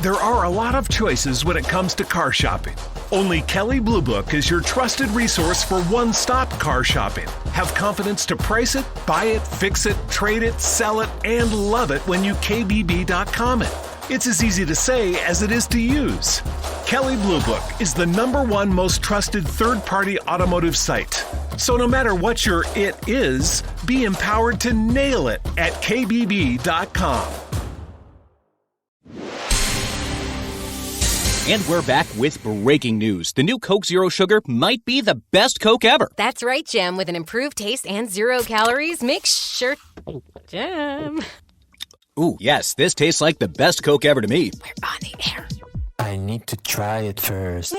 There are a lot of choices when it comes to car shopping. Only Kelley Blue Book is your trusted resource for one-stop car shopping. Have confidence to price it, buy it, fix it, trade it, sell it, and love it when you KBB.com it. It's as easy to say as it is to use. Kelley Blue Book is the #1 most trusted third-party automotive site. So no matter what your it is, be empowered to nail it at KBB.com. And we're back with breaking news. The new Coke Zero Sugar might be the best Coke ever. That's right, Jim. With an improved taste and 0 calories, make sure... Jim. Ooh, yes, this tastes like the best Coke ever to me. We're on the air. I need to try it first.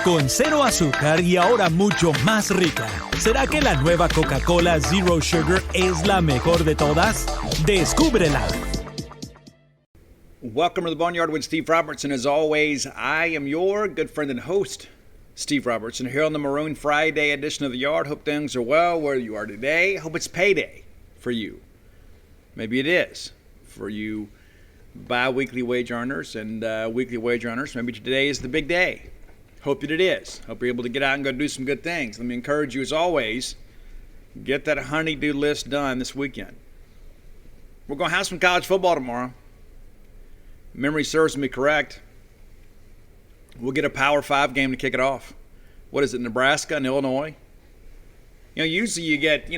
Con cero azúcar y ahora mucho más rica. ¿Será que la nueva Coca-Cola Zero Sugar es la mejor de todas? ¡Descúbrela! Welcome to the Boneyard with Steve Robertson. As always, I am your good friend and host, Steve Robertson, here on the Maroon Friday edition of The Yard. Hope things are well where you are today. Hope it's payday for you. Maybe it is for you bi-weekly wage earners and weekly wage earners. Maybe today is the big day. Hope that it is. Hope you're able to get out and go do some good things. Let me encourage you, as always, get that honey-do list done this weekend. We're going to have some college football tomorrow. Memory serves me correct. We'll get a Power 5 game to kick it off. What is it, Nebraska and Illinois? Usually you get,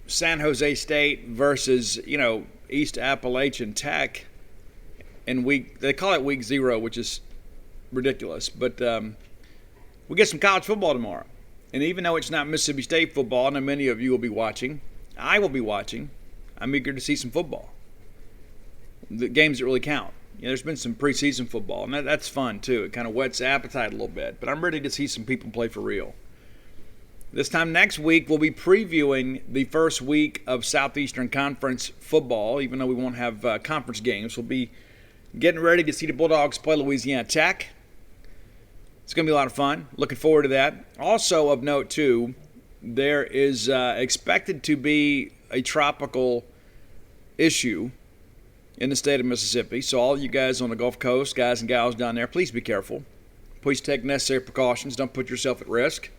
San Jose State versus, East Appalachian Tech in they call it week 0, which is ridiculous. But we get some college football tomorrow. And even though it's not Mississippi State football, and many of you will be watching, I will be watching, I'm eager to see some football. The games that really count. There's been some preseason football, and that's fun too. It kind of whets the appetite a little bit. But I'm ready to see some people play for real. This time next week, we'll be previewing the first week of Southeastern Conference football, even though we won't have conference games. We'll be getting ready to see the Bulldogs play Louisiana Tech. It's going to be a lot of fun. Looking forward to that. Also of note, too, there is expected to be a tropical issue in the state of Mississippi. So all you guys on the Gulf Coast, guys and gals down there, please be careful. Please take necessary precautions. Don't put yourself at risk.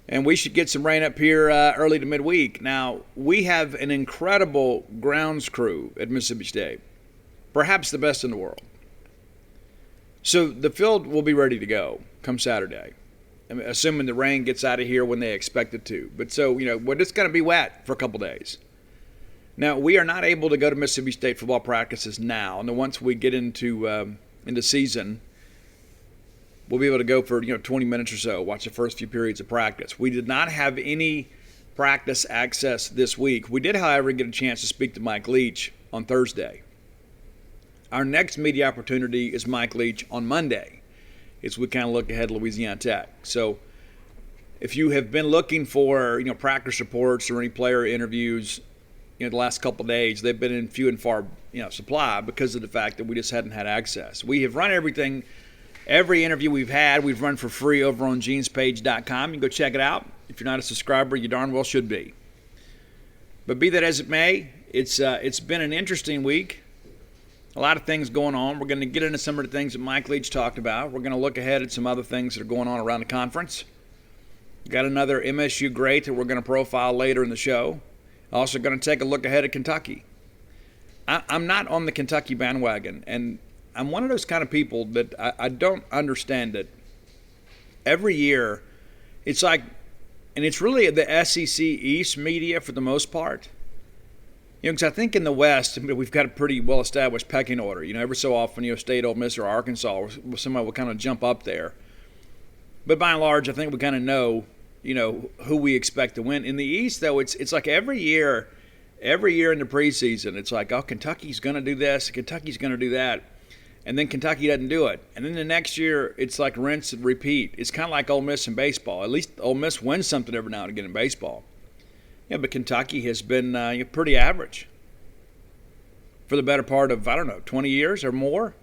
And we should get some rain up here early to midweek. Now, we have an incredible grounds crew at Mississippi State. Perhaps the best in the world. So the field will be ready to go come Saturday, assuming the rain gets out of here when they expect it to. But so, it's going to be wet for a couple days. Now, we are not able to go to Mississippi State football practices now. And then once we get into season, we'll be able to go for 20 minutes or so, watch the first few periods of practice. We did not have any practice access this week. We did, however, get a chance to speak to Mike Leach on Thursday. Our next media opportunity is Mike Leach on Monday, as we kind of look ahead to Louisiana Tech. So if you have been looking for practice reports or any player interviews, the last couple of days, they've been in few and far supply because of the fact that we just hadn't had access. We have run everything. Every interview we've had, we've run for free over on genespage.com. You can go check it out. If you're not a subscriber, you darn well should be. But be that as it may, it's been an interesting week. A lot of things going on. We're going to get into some of the things that Mike Leach talked about. We're going to look ahead at some other things that are going on around the conference. We've got another MSU great that we're going to profile later in the show. Also going to take a look ahead at Kentucky. I'm not on the Kentucky bandwagon, and I'm one of those kind of people that I don't understand it. Every year, it's like, and it's really the SEC East media for the most part. Because I think in the West, we've got a pretty well-established pecking order. Every so often, State, Ole Miss, or Arkansas, somebody will kind of jump up there. But by and large, I think we kind of know, who we expect to win. In the East, though, it's like every year in the preseason, it's like, oh, Kentucky's going to do this, Kentucky's going to do that. And then Kentucky doesn't do it. And then the next year, it's like rinse and repeat. It's kind of like Ole Miss in baseball. At least Ole Miss wins something every now and again in baseball. Yeah, but Kentucky has been pretty average for the better part of, 20 years or more.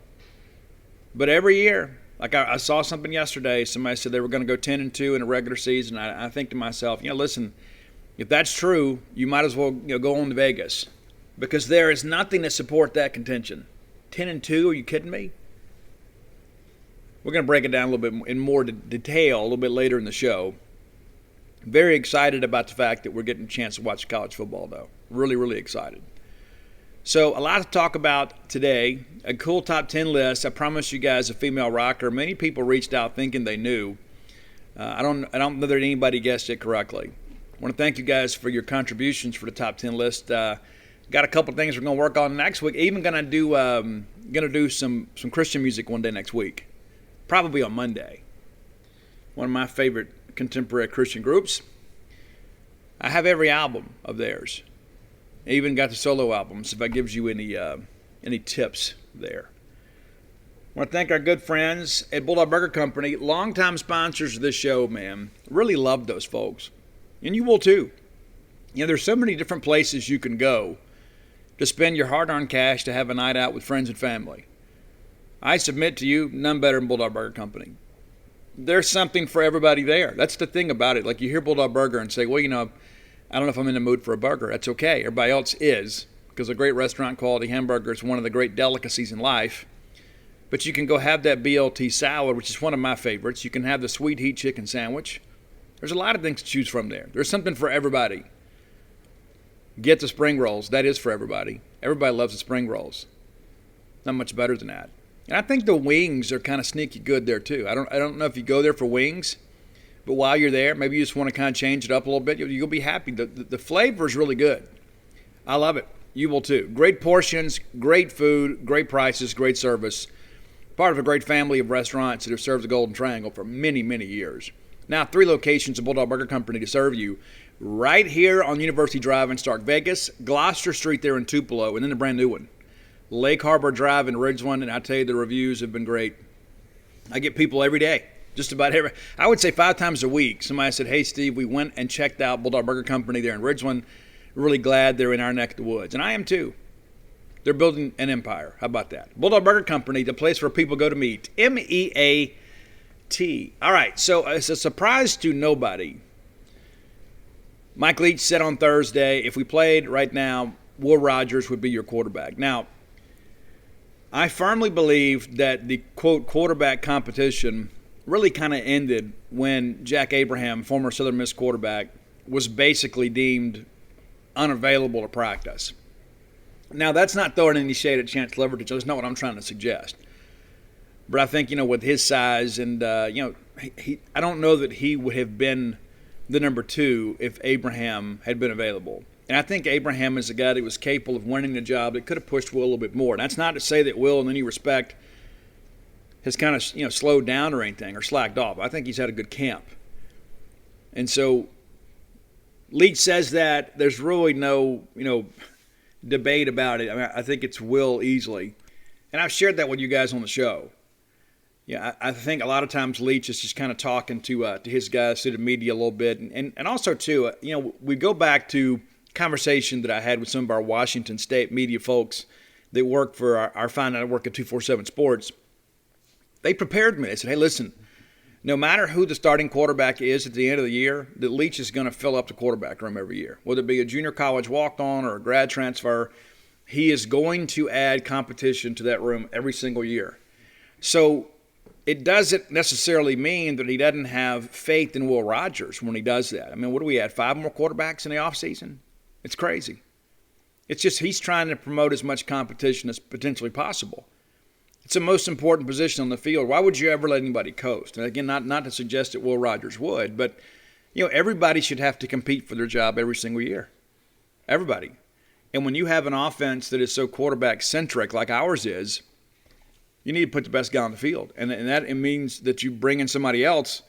But every year, like I saw something yesterday, somebody said they were going to go 10-2 in a regular season. I think to myself, listen, if that's true, you might as well go on to Vegas, because there is nothing to support that contention. 10-2. Are you kidding me? We're going to break it down a little bit in more detail a little bit later in the show. Very excited about the fact that we're getting a chance to watch college football, though. Really, really excited. So a lot to talk about today. A cool top 10 list. I promised you guys a female rocker. Many people reached out thinking they knew. I don't know that anybody guessed it correctly. I want to thank you guys for your contributions for the top 10 list. Got a couple things we're going to work on next week. Even going to do some Christian music one day next week. Probably on Monday. One of my favorite contemporary Christian groups. I have every album of theirs. I even got the solo albums if that gives you any tips there. I want to thank our good friends at Bulldog Burger Company, longtime sponsors of this show, man. Really love those folks. And you will too. You know, there's so many different places you can go to spend your hard-earned cash to have a night out with friends and family. I submit to you, none better than Bulldog Burger Company. There's something for everybody there. That's the thing about it. Like you hear Bulldog Burger and say, well, you know, I don't know if I'm in the mood for a burger. That's okay. Everybody else is, because a great restaurant quality hamburger is one of the great delicacies in life. But you can go have that BLT salad, which is one of my favorites. You can have the sweet heat chicken sandwich. There's a lot of things to choose from there. There's something for everybody. Get the spring rolls. That is for everybody. Everybody loves the spring rolls. Not much better than that. And I think the wings are kind of sneaky good there too. I don't know if you go there for wings, but while you're there, maybe you just want to kind of change it up a little bit. You'll be happy. The flavor is really good. I love it. You will too. Great portions, great food, great prices, great service. Part of a great family of restaurants that have served the Golden Triangle for many, many years. Now 3 locations of Bulldog Burger Company to serve you right here on University Drive in Stark Vegas, Gloucester Street there in Tupelo, and then the brand new one, Lake Harbor Drive in Ridgeland. And I tell you, the reviews have been great. I get people every day. Just about I would say 5 times a week. Somebody said, hey, Steve, we went and checked out Bulldog Burger Company there in Ridgeland. Really glad they're in our neck of the woods. And I am too. They're building an empire. How about that? Bulldog Burger Company, the place where people go to meet. MEAT. All right, so it's a surprise to nobody. Mike Leach said on Thursday, if we played right now, Will Rogers would be your quarterback. Now, I firmly believe that the, quote, quarterback competition really kind of ended when Jack Abraham, former Southern Miss quarterback, was basically deemed unavailable to practice. Now, that's not throwing any shade at Chance Leverage. That's not what I'm trying to suggest. But I think, with his size and, I don't know that he would have been the number 2 if Abraham had been available. And I think Abraham is a guy that was capable of winning the job that could have pushed Will a little bit more. And that's not to say that Will, in any respect, has kind of, slowed down or anything or slacked off. I think he's had a good camp. And so Leach says that there's really no, debate about it. I mean, I think it's Will easily. And I've shared that with you guys on the show. Yeah, I think a lot of times Leach is just kind of talking to his guys, to the media a little bit. And also, too, we go back to conversation that I had with some of our Washington State media folks that work for our fine network at 247 Sports. They prepared me. They said, hey, listen, no matter who the starting quarterback is at the end of the year, that Leach is going to fill up the quarterback room every year. Whether it be a junior college walk-on or a grad transfer, he is going to add competition to that room every single year. So it doesn't necessarily mean that he doesn't have faith in Will Rogers when he does that. I mean, what do we add, 5 more quarterbacks in the offseason? It's crazy. It's just he's trying to promote as much competition as potentially possible. It's the most important position on the field. Why would you ever let anybody coast? And again, not to suggest that Will Rogers would, but everybody should have to compete for their job every single year. Everybody. And when you have an offense that is so quarterback-centric like ours is, you need to put the best guy on the field. And that it means that you bring in somebody else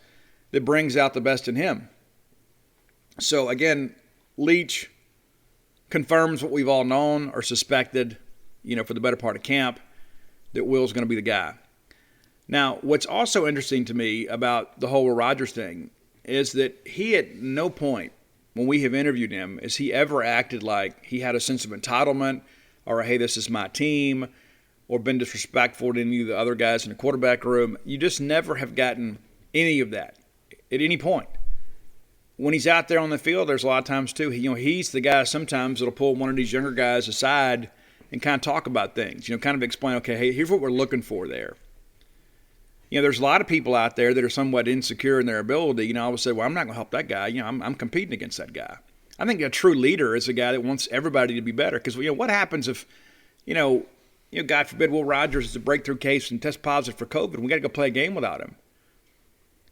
that brings out the best in him. So, again, Leach confirms what we've all known or suspected, for the better part of camp, that Will's going to be the guy. Now, what's also interesting to me about the whole Will Rogers thing is that he at no point when we have interviewed him has he ever acted like he had a sense of entitlement or, hey, this is my team, or been disrespectful to any of the other guys in the quarterback room. You just never have gotten any of that at any point. When he's out there on the field, there's a lot of times, too, he's the guy sometimes that'll pull one of these younger guys aside and kind of talk about things, kind of explain, okay, hey, here's what we're looking for there. There's a lot of people out there that are somewhat insecure in their ability. I would say, well, I'm not going to help that guy. I'm competing against that guy. I think a true leader is a guy that wants everybody to be better. Because, what happens if, God forbid, Will Rogers is a breakthrough case and tests positive for COVID, and we got to go play a game without him.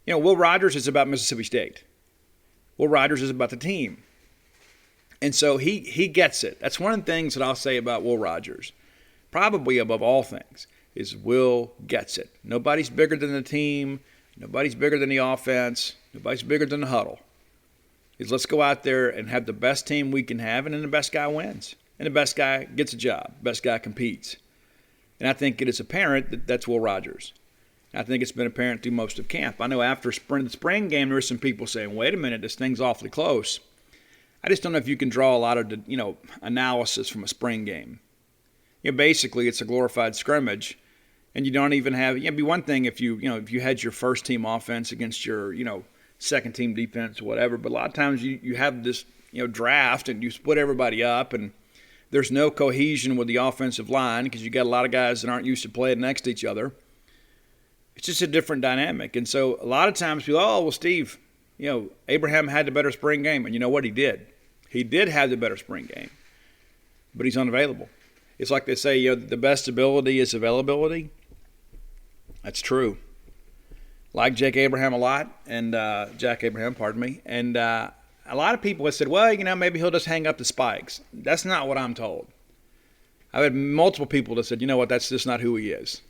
Will Rogers is about Mississippi State. Will Rogers is about the team. And so he gets it. That's one of the things that I'll say about Will Rogers, probably above all things, is Will gets it. Nobody's bigger than the team. Nobody's bigger than the offense. Nobody's bigger than the huddle. Let's go out there and have the best team we can have, and then the best guy wins. And the best guy gets a job. The best guy competes. And I think it is apparent that that's Will Rogers. I think it's been apparent through most of camp. I know after the spring game, there were some people saying, wait a minute, this thing's awfully close. I just don't know if you can draw a lot of, analysis from a spring game. Basically, it's a glorified scrimmage, and you don't even have. It'd be one thing if you had your first team offense against your, second team defense or whatever. But a lot of times you have this, draft, and you split everybody up, and there's no cohesion with the offensive line because you got a lot of guys that aren't used to playing next to each other. It's just a different dynamic, and so a lot of times people, oh well, Steve, Abraham had the better spring game, and you know what, he did. He did have the better spring game, but he's unavailable. It's like they say, the best ability is availability. That's true. Like Jack Abraham, and a lot of people have said, well, maybe he'll just hang up the spikes. That's not what I'm told. I've had multiple people that said, you know what, that's just not who he is.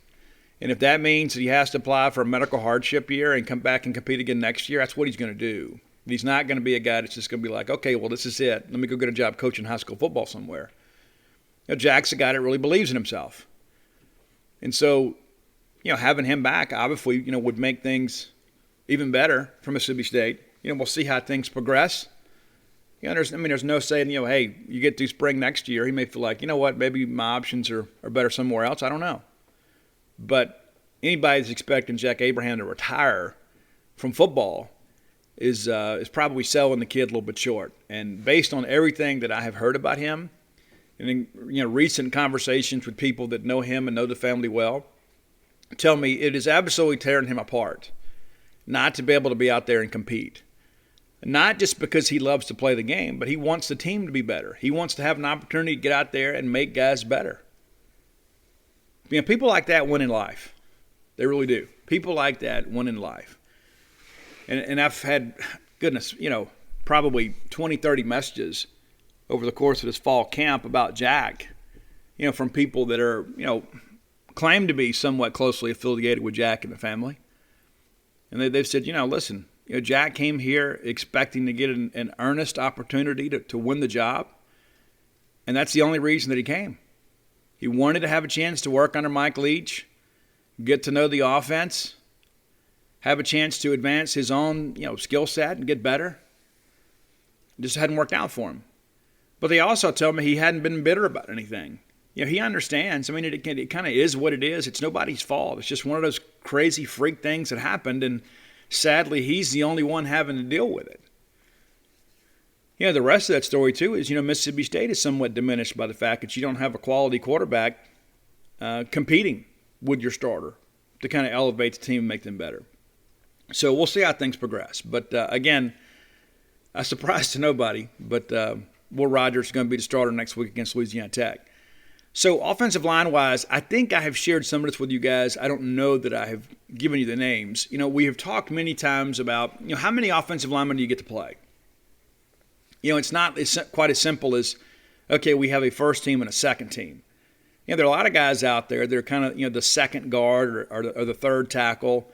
And if that means that he has to apply for a medical hardship year and come back and compete again next year, that's what he's going to do. He's not going to be a guy that's just going to be like, okay, well, this is it. Let me go get a job coaching high school football somewhere. Jack's a guy that really believes in himself. And so, having him back obviously, would make things even better for Mississippi State. We'll see how things progress. There's no saying, hey, you get through spring next year, he may feel like, maybe my options are better somewhere else. I don't know. But anybody that's expecting Jack Abraham to retire from football is probably selling the kid a little bit short. And based on everything that I have heard about him, and in recent conversations with people that know him and know the family well, tell me it is absolutely tearing him apart not to be able to be out there and compete. Not just because he loves to play the game, but he wants the team to be better. He wants to have an opportunity to get out there and make guys better. People like that win in life. They really do. People like that win in life. And I've had, probably 20, 30 messages over the course of this fall camp about Jack, from people that are, claim to be somewhat closely affiliated with Jack and the family. And they've said, listen, Jack came here expecting to get an earnest opportunity to win the job. And that's the only reason that he came. He wanted to have a chance to work under Mike Leach, get to know the offense, have a chance to advance his own, skill set and get better. It just hadn't worked out for him. But they also told me he hadn't been bitter about anything. He understands. It kind of is what it is. It's nobody's fault. It's just one of those crazy freak things that happened, and sadly, he's the only one having to deal with it. The rest of that story, too, is, Mississippi State is somewhat diminished by the fact that you don't have a quality quarterback competing with your starter to kind of elevate the team and make them better. So we'll see how things progress. But, again, a surprise to nobody, but Will Rogers is going to be the starter next week against Louisiana Tech. So offensive line-wise, I think I have shared some of this with you guys. I don't know that I have given you the names. We have talked many times about, how many offensive linemen do you get to play? It's not quite as simple as, okay, we have a first team and a second team. There are a lot of guys out there that are kind of, the second guard or the third tackle,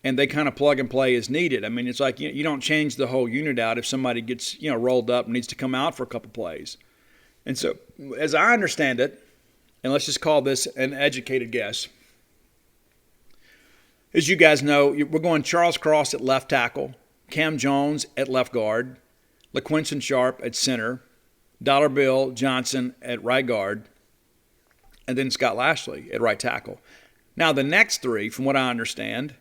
and they kind of plug and play as needed. It's like you don't change the whole unit out if somebody gets, rolled up and needs to come out for a couple plays. And so, as I understand it, and let's just call this an educated guess, as you guys know, we're going Charles Cross at left tackle, Cam Jones at left guard, LaQuinton Sharp at center, Dollar Bill Johnson at right guard, and then Scott Lashley at right tackle. Now, the next three, from what I understand,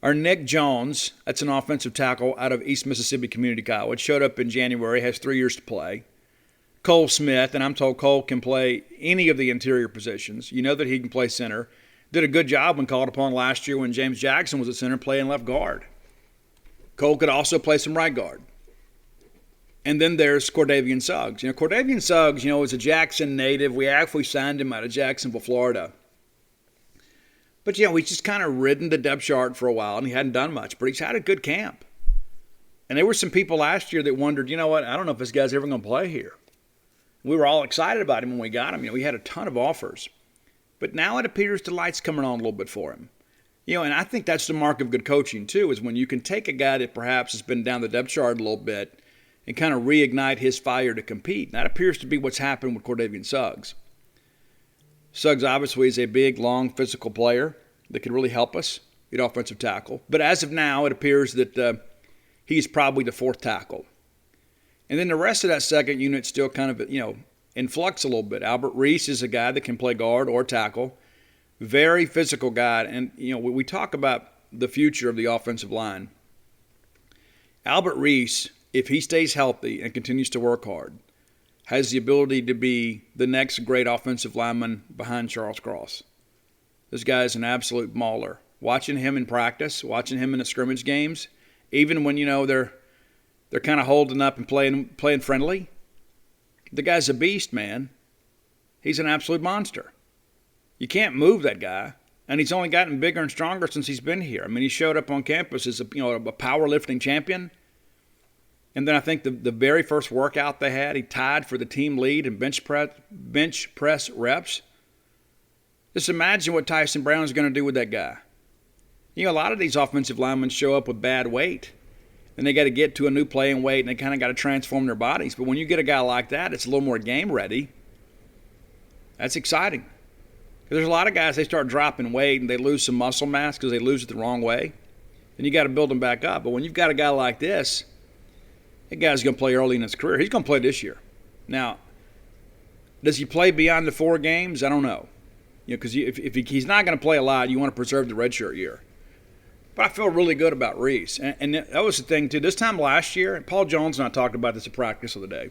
are Nick Jones, that's an offensive tackle out of East Mississippi Community College, showed up in January, has 3 years to play. Cole Smith, and I'm told Cole can play any of the interior positions. You know that he can play center. Did a good job when called upon last year when James Jackson was at center playing left guard. Cole could also play some right guard. And then there's Scordavian Suggs. Scordavian Suggs, is a Jackson native. We actually signed him out of Jacksonville, Florida. But, he's just kind of ridden the depth chart for a while, and he hadn't done much. But he's had a good camp. And there were some people last year that wondered, I don't know if this guy's ever going to play here. We were all excited about him when we got him. We had a ton of offers. But now it appears the light's coming on a little bit for him. And I think that's the mark of good coaching, too, is when you can take a guy that perhaps has been down the depth chart a little bit and kind of reignite his fire to compete. And that appears to be what's happened with Scordavian Suggs. Suggs obviously is a big, long, physical player that could really help us at offensive tackle. But as of now, it appears that he's probably the fourth tackle. And then the rest of that second unit still kind of, in flux a little bit. Albert Reese is a guy that can play guard or tackle. Very physical guy. And, we talk about the future of the offensive line. Albert Reese, if he stays healthy and continues to work hard, has the ability to be the next great offensive lineman behind Charles Cross. This guy is an absolute mauler. Watching him in practice, watching him in the scrimmage games, even when, they're kind of holding up and playing friendly, the guy's a beast, man. He's an absolute monster. You can't move that guy, and he's only gotten bigger and stronger since he's been here. He showed up on campus as a powerlifting champion. And then I think the very first workout they had, he tied for the team lead in bench press reps. Just imagine what Tyson Brown is going to do with that guy. A lot of these offensive linemen show up with bad weight, and they got to get to a new playing weight, and they kind of got to transform their bodies. But when you get a guy like that, it's a little more game ready. That's exciting. There's a lot of guys, they start dropping weight, and they lose some muscle mass because they lose it the wrong way. Then you got to build them back up. But when you've got a guy like this, that guy's going to play early in his career. He's going to play this year. Now, does he play beyond the 4 games? I don't know. Because if he's not going to play a lot, you want to preserve the redshirt year. But I feel really good about Reese. And that was the thing, too. This time last year, and Paul Jones and I talked about this at practice the other day.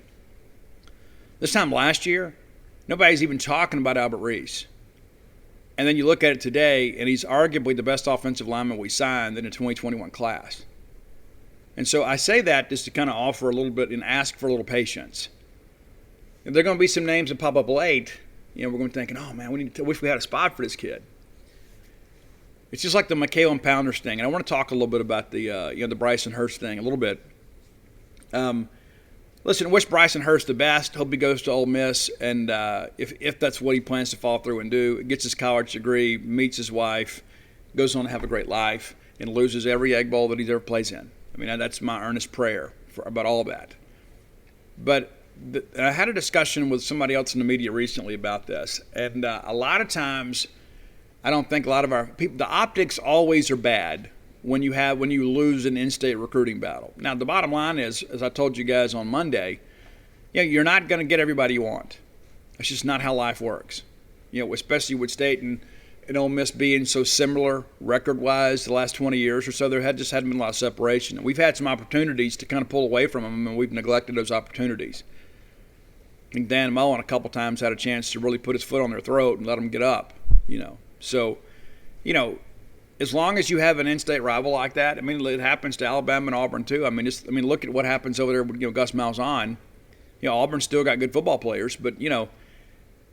This time last year, nobody's even talking about Albert Reese. And then you look at it today, and he's arguably the best offensive lineman we signed in the 2021 class. And so I say that just to kind of offer a little bit and ask for a little patience. If there are going to be some names that pop up late, we're going to be thinking, oh, man, wish we had a spot for this kid. It's just like the McHale Pounders thing. And I want to talk a little bit about the Bryson Hurst thing a little bit. Listen, wish Bryson Hurst the best. Hope he goes to Ole Miss. And if that's what he plans to follow through and do, gets his college degree, meets his wife, goes on to have a great life, and loses every Egg Bowl that he ever plays in. That's my earnest prayer about all that. But I had a discussion with somebody else in the media recently about this. And a lot of times, I don't think a lot of our people, the optics always are bad when you lose an in-state recruiting battle. Now, the bottom line is, as I told you guys on Monday, you're not going to get everybody you want. That's just not how life works. Especially with State and Ole Miss being so similar record-wise the last 20 years or so, there hadn't been a lot of separation. And we've had some opportunities to kind of pull away from them, and we've neglected those opportunities. I think Dan Mullen a couple times had a chance to really put his foot on their throat and let them get up, So, as long as you have an in-state rival like that, it happens to Alabama and Auburn too. Look at what happens over there with Gus Malzahn. Auburn's still got good football players, but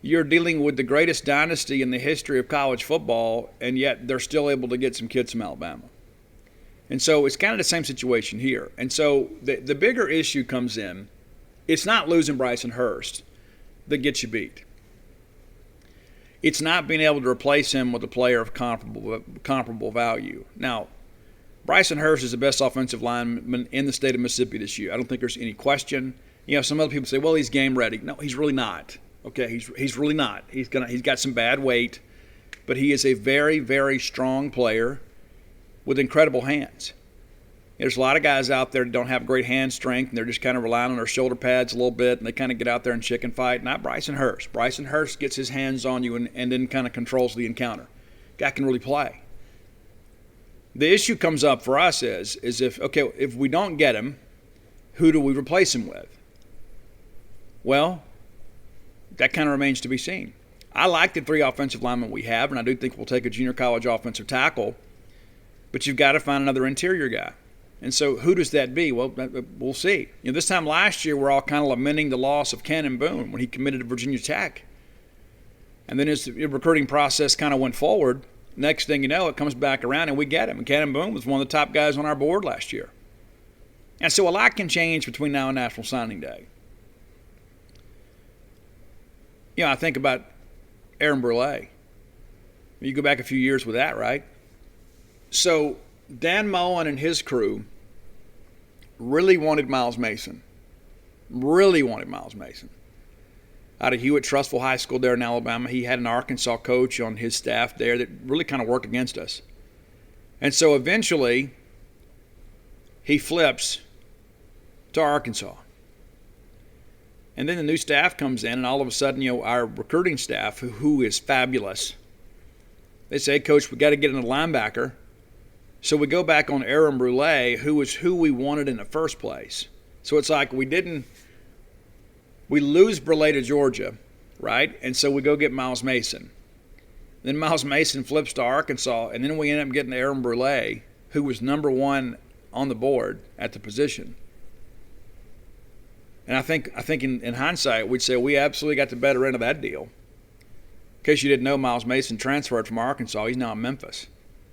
you're dealing with the greatest dynasty in the history of college football, and yet they're still able to get some kids from Alabama. And so it's kind of the same situation here. And so the bigger issue comes in. It's not losing Bryson Hurst that gets you beat. It's not being able to replace him with a player of comparable value. Now, Bryson Hurst is the best offensive lineman in the state of Mississippi this year. I don't think there's any question. Some other people say, well, he's game ready. No, he's really not. Okay, he's really not. He's got some bad weight, but he is a very, very strong player with incredible hands. There's a lot of guys out there that don't have great hand strength, and they're just kind of relying on their shoulder pads a little bit, and they kind of get out there and chicken fight. Not Bryson Hurst. Bryson Hurst gets his hands on you and then kind of controls the encounter. Guy can really play. The issue comes up for us is if we don't get him, who do we replace him with? Well, that kind of remains to be seen. I like the 3 offensive linemen we have, and I do think we'll take a junior college offensive tackle, but you've got to find another interior guy. And so who does that be? Well, we'll see. This time last year, we're all kind of lamenting the loss of Cannon Boone when he committed to Virginia Tech. And then as the recruiting process kind of went forward, next thing you know, it comes back around and we get him. And Cannon Boone was one of the top guys on our board last year. And so a lot can change between now and National Signing Day. I think about Aaron Brule. You go back a few years with that, right? So Dan Mullen and his crew really wanted Miles Mason. Out of Hewitt-Trussville High School there in Alabama. He had an Arkansas coach on his staff there that really kind of worked against us. And so eventually he flips to Arkansas. And then the new staff comes in, and all of a sudden, our recruiting staff, who is fabulous, they say, Coach, we got to get in a linebacker. So we go back on Aaron Brule, who was who we wanted in the first place. So it's like we lose Brule to Georgia, right? And so we go get Miles Mason. Then Miles Mason flips to Arkansas, and then we end up getting Aaron Brule, who was number 1 on the board at the position. And I think in hindsight, we'd say we absolutely got the better end of that deal. In case you didn't know, Miles Mason transferred from Arkansas. He's now in Memphis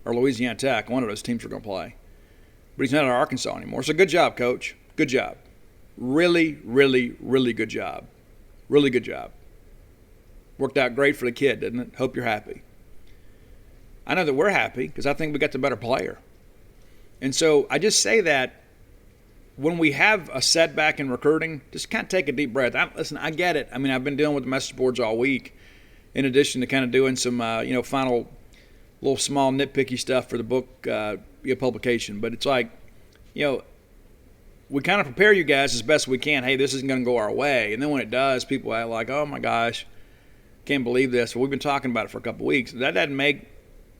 or Louisiana Tech. One of those teams we're going to play. But he's not at Arkansas anymore. So good job, Coach. Good job. Really, really, really good job. Really good job. Worked out great for the kid, didn't it? Hope you're happy. I know that we're happy because I think we got the better player. And so I just say that when we have a setback in recruiting, just kind of take a deep breath. Listen, I get it. I mean, I've been dealing with the message boards all week, in addition to kind of doing some, final little small nitpicky stuff for the book publication. But it's like, we kind of prepare you guys as best we can. Hey, this isn't going to go our way. And then when it does, people are like, oh, my gosh, can't believe this. Well, we've been talking about it for a couple of weeks. That doesn't make,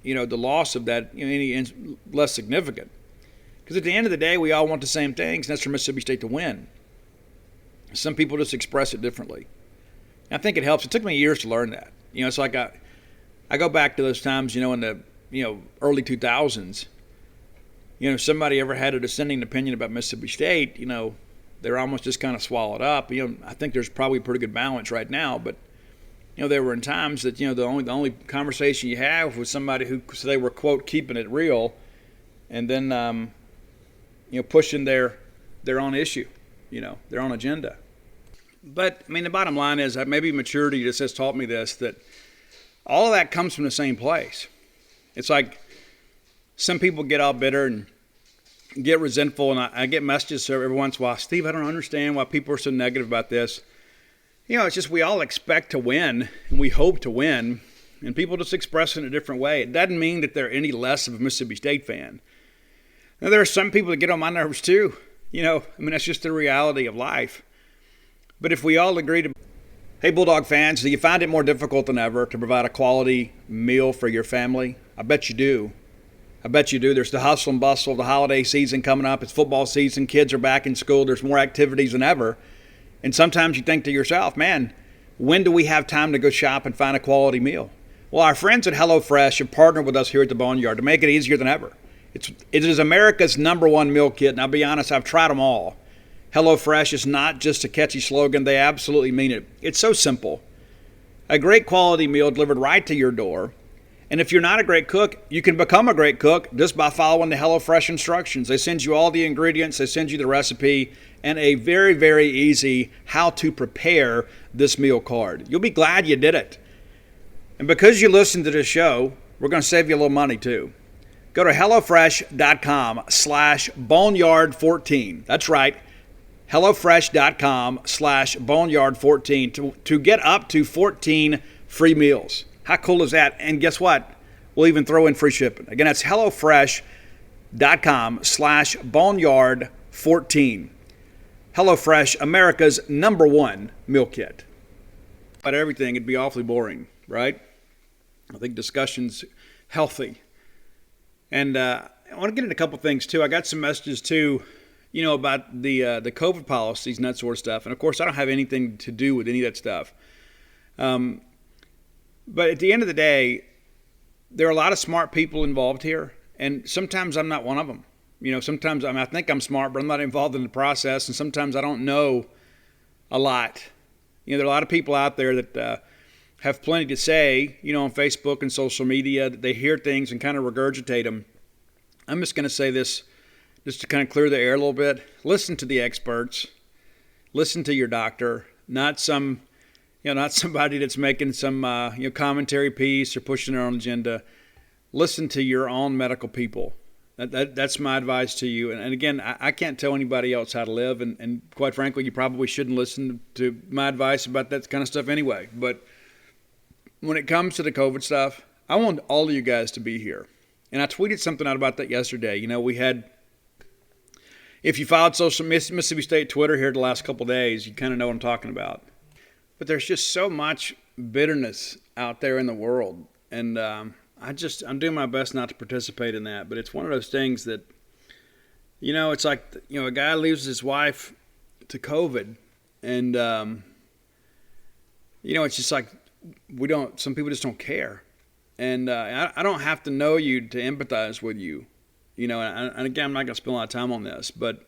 the loss of that any less significant. Because at the end of the day, we all want the same things, and that's for Mississippi State to win. Some people just express it differently. And I think it helps. It took me years to learn that. It's like I go back to those times, in the early 2000s. Somebody ever had a dissenting opinion about Mississippi State, they're almost just kind of swallowed up. I think there's probably a pretty good balance right now, but there were in times that the only conversation you have was somebody who so they were, quote, keeping it real, and then pushing their own issue, their own agenda. But, the bottom line is that maybe maturity just has taught me this, that all of that comes from the same place. It's like some people get all bitter and get resentful, and I get messages every once in a while, Steve, I don't understand why people are so negative about this. It's just we all expect to win, and we hope to win, and people just express it in a different way. It doesn't mean that they're any less of a Mississippi State fan. Now, there are some people that get on my nerves too. That's just the reality of life. But if we all agree to... Hey, Bulldog fans, do you find it more difficult than ever to provide a quality meal for your family? I bet you do. There's the hustle and bustle of the holiday season coming up. It's football season. Kids are back in school. There's more activities than ever. And sometimes you think to yourself, man, when do we have time to go shop and find a quality meal? Well, our friends at HelloFresh have partnered with us here at the Boneyard to make it easier than ever. It is America's #1 meal kit, and I'll be honest, I've tried them all. HelloFresh is not just a catchy slogan. They absolutely mean it. It's so simple. A great quality meal delivered right to your door. And if you're not a great cook, you can become a great cook just by following the HelloFresh instructions. They send you all the ingredients, they send you the recipe, and a very, very easy how to prepare this meal card. You'll be glad you did it. And because you listen to this show, we're going to save you a little money too. Go to HelloFresh.com/Boneyard14. That's right. HelloFresh.com/Boneyard14 to get up to 14 free meals. How cool is that? And guess what? We'll even throw in free shipping. Again, that's HelloFresh.com/Boneyard14. HelloFresh, America's #1 meal kit. About everything, it'd be awfully boring, right? I think discussion's healthy. And I want to get into a couple things, too. I got some messages, too, about the COVID policies and that sort of stuff. And, of course, I don't have anything to do with any of that stuff. But at the end of the day, there are a lot of smart people involved here, and sometimes I'm not one of them. Sometimes I think I'm smart, but I'm not involved in the process, and sometimes I don't know a lot. There are a lot of people out there that have plenty to say, on Facebook and social media. They hear things and kind of regurgitate them. I'm just going to say this just to kind of clear the air a little bit. Listen to the experts. Listen to your doctor, not somebody that's making some commentary piece or pushing their own agenda. Listen to your own medical people. That's my advice to you. And again, I can't tell anybody else how to live. And quite frankly, you probably shouldn't listen to my advice about that kind of stuff anyway. But when it comes to the COVID stuff, I want all of you guys to be here. And I tweeted something out about that yesterday. We had, if you followed Mississippi State Twitter here the last couple of days, you kind of know what I'm talking about. But there's just so much bitterness out there in the world. And I'm doing my best not to participate in that. But it's one of those things that, it's like, a guy loses his wife to COVID. And, it's just like some people just don't care. And I don't have to know you to empathize with you. And again, I'm not going to spend a lot of time on this. But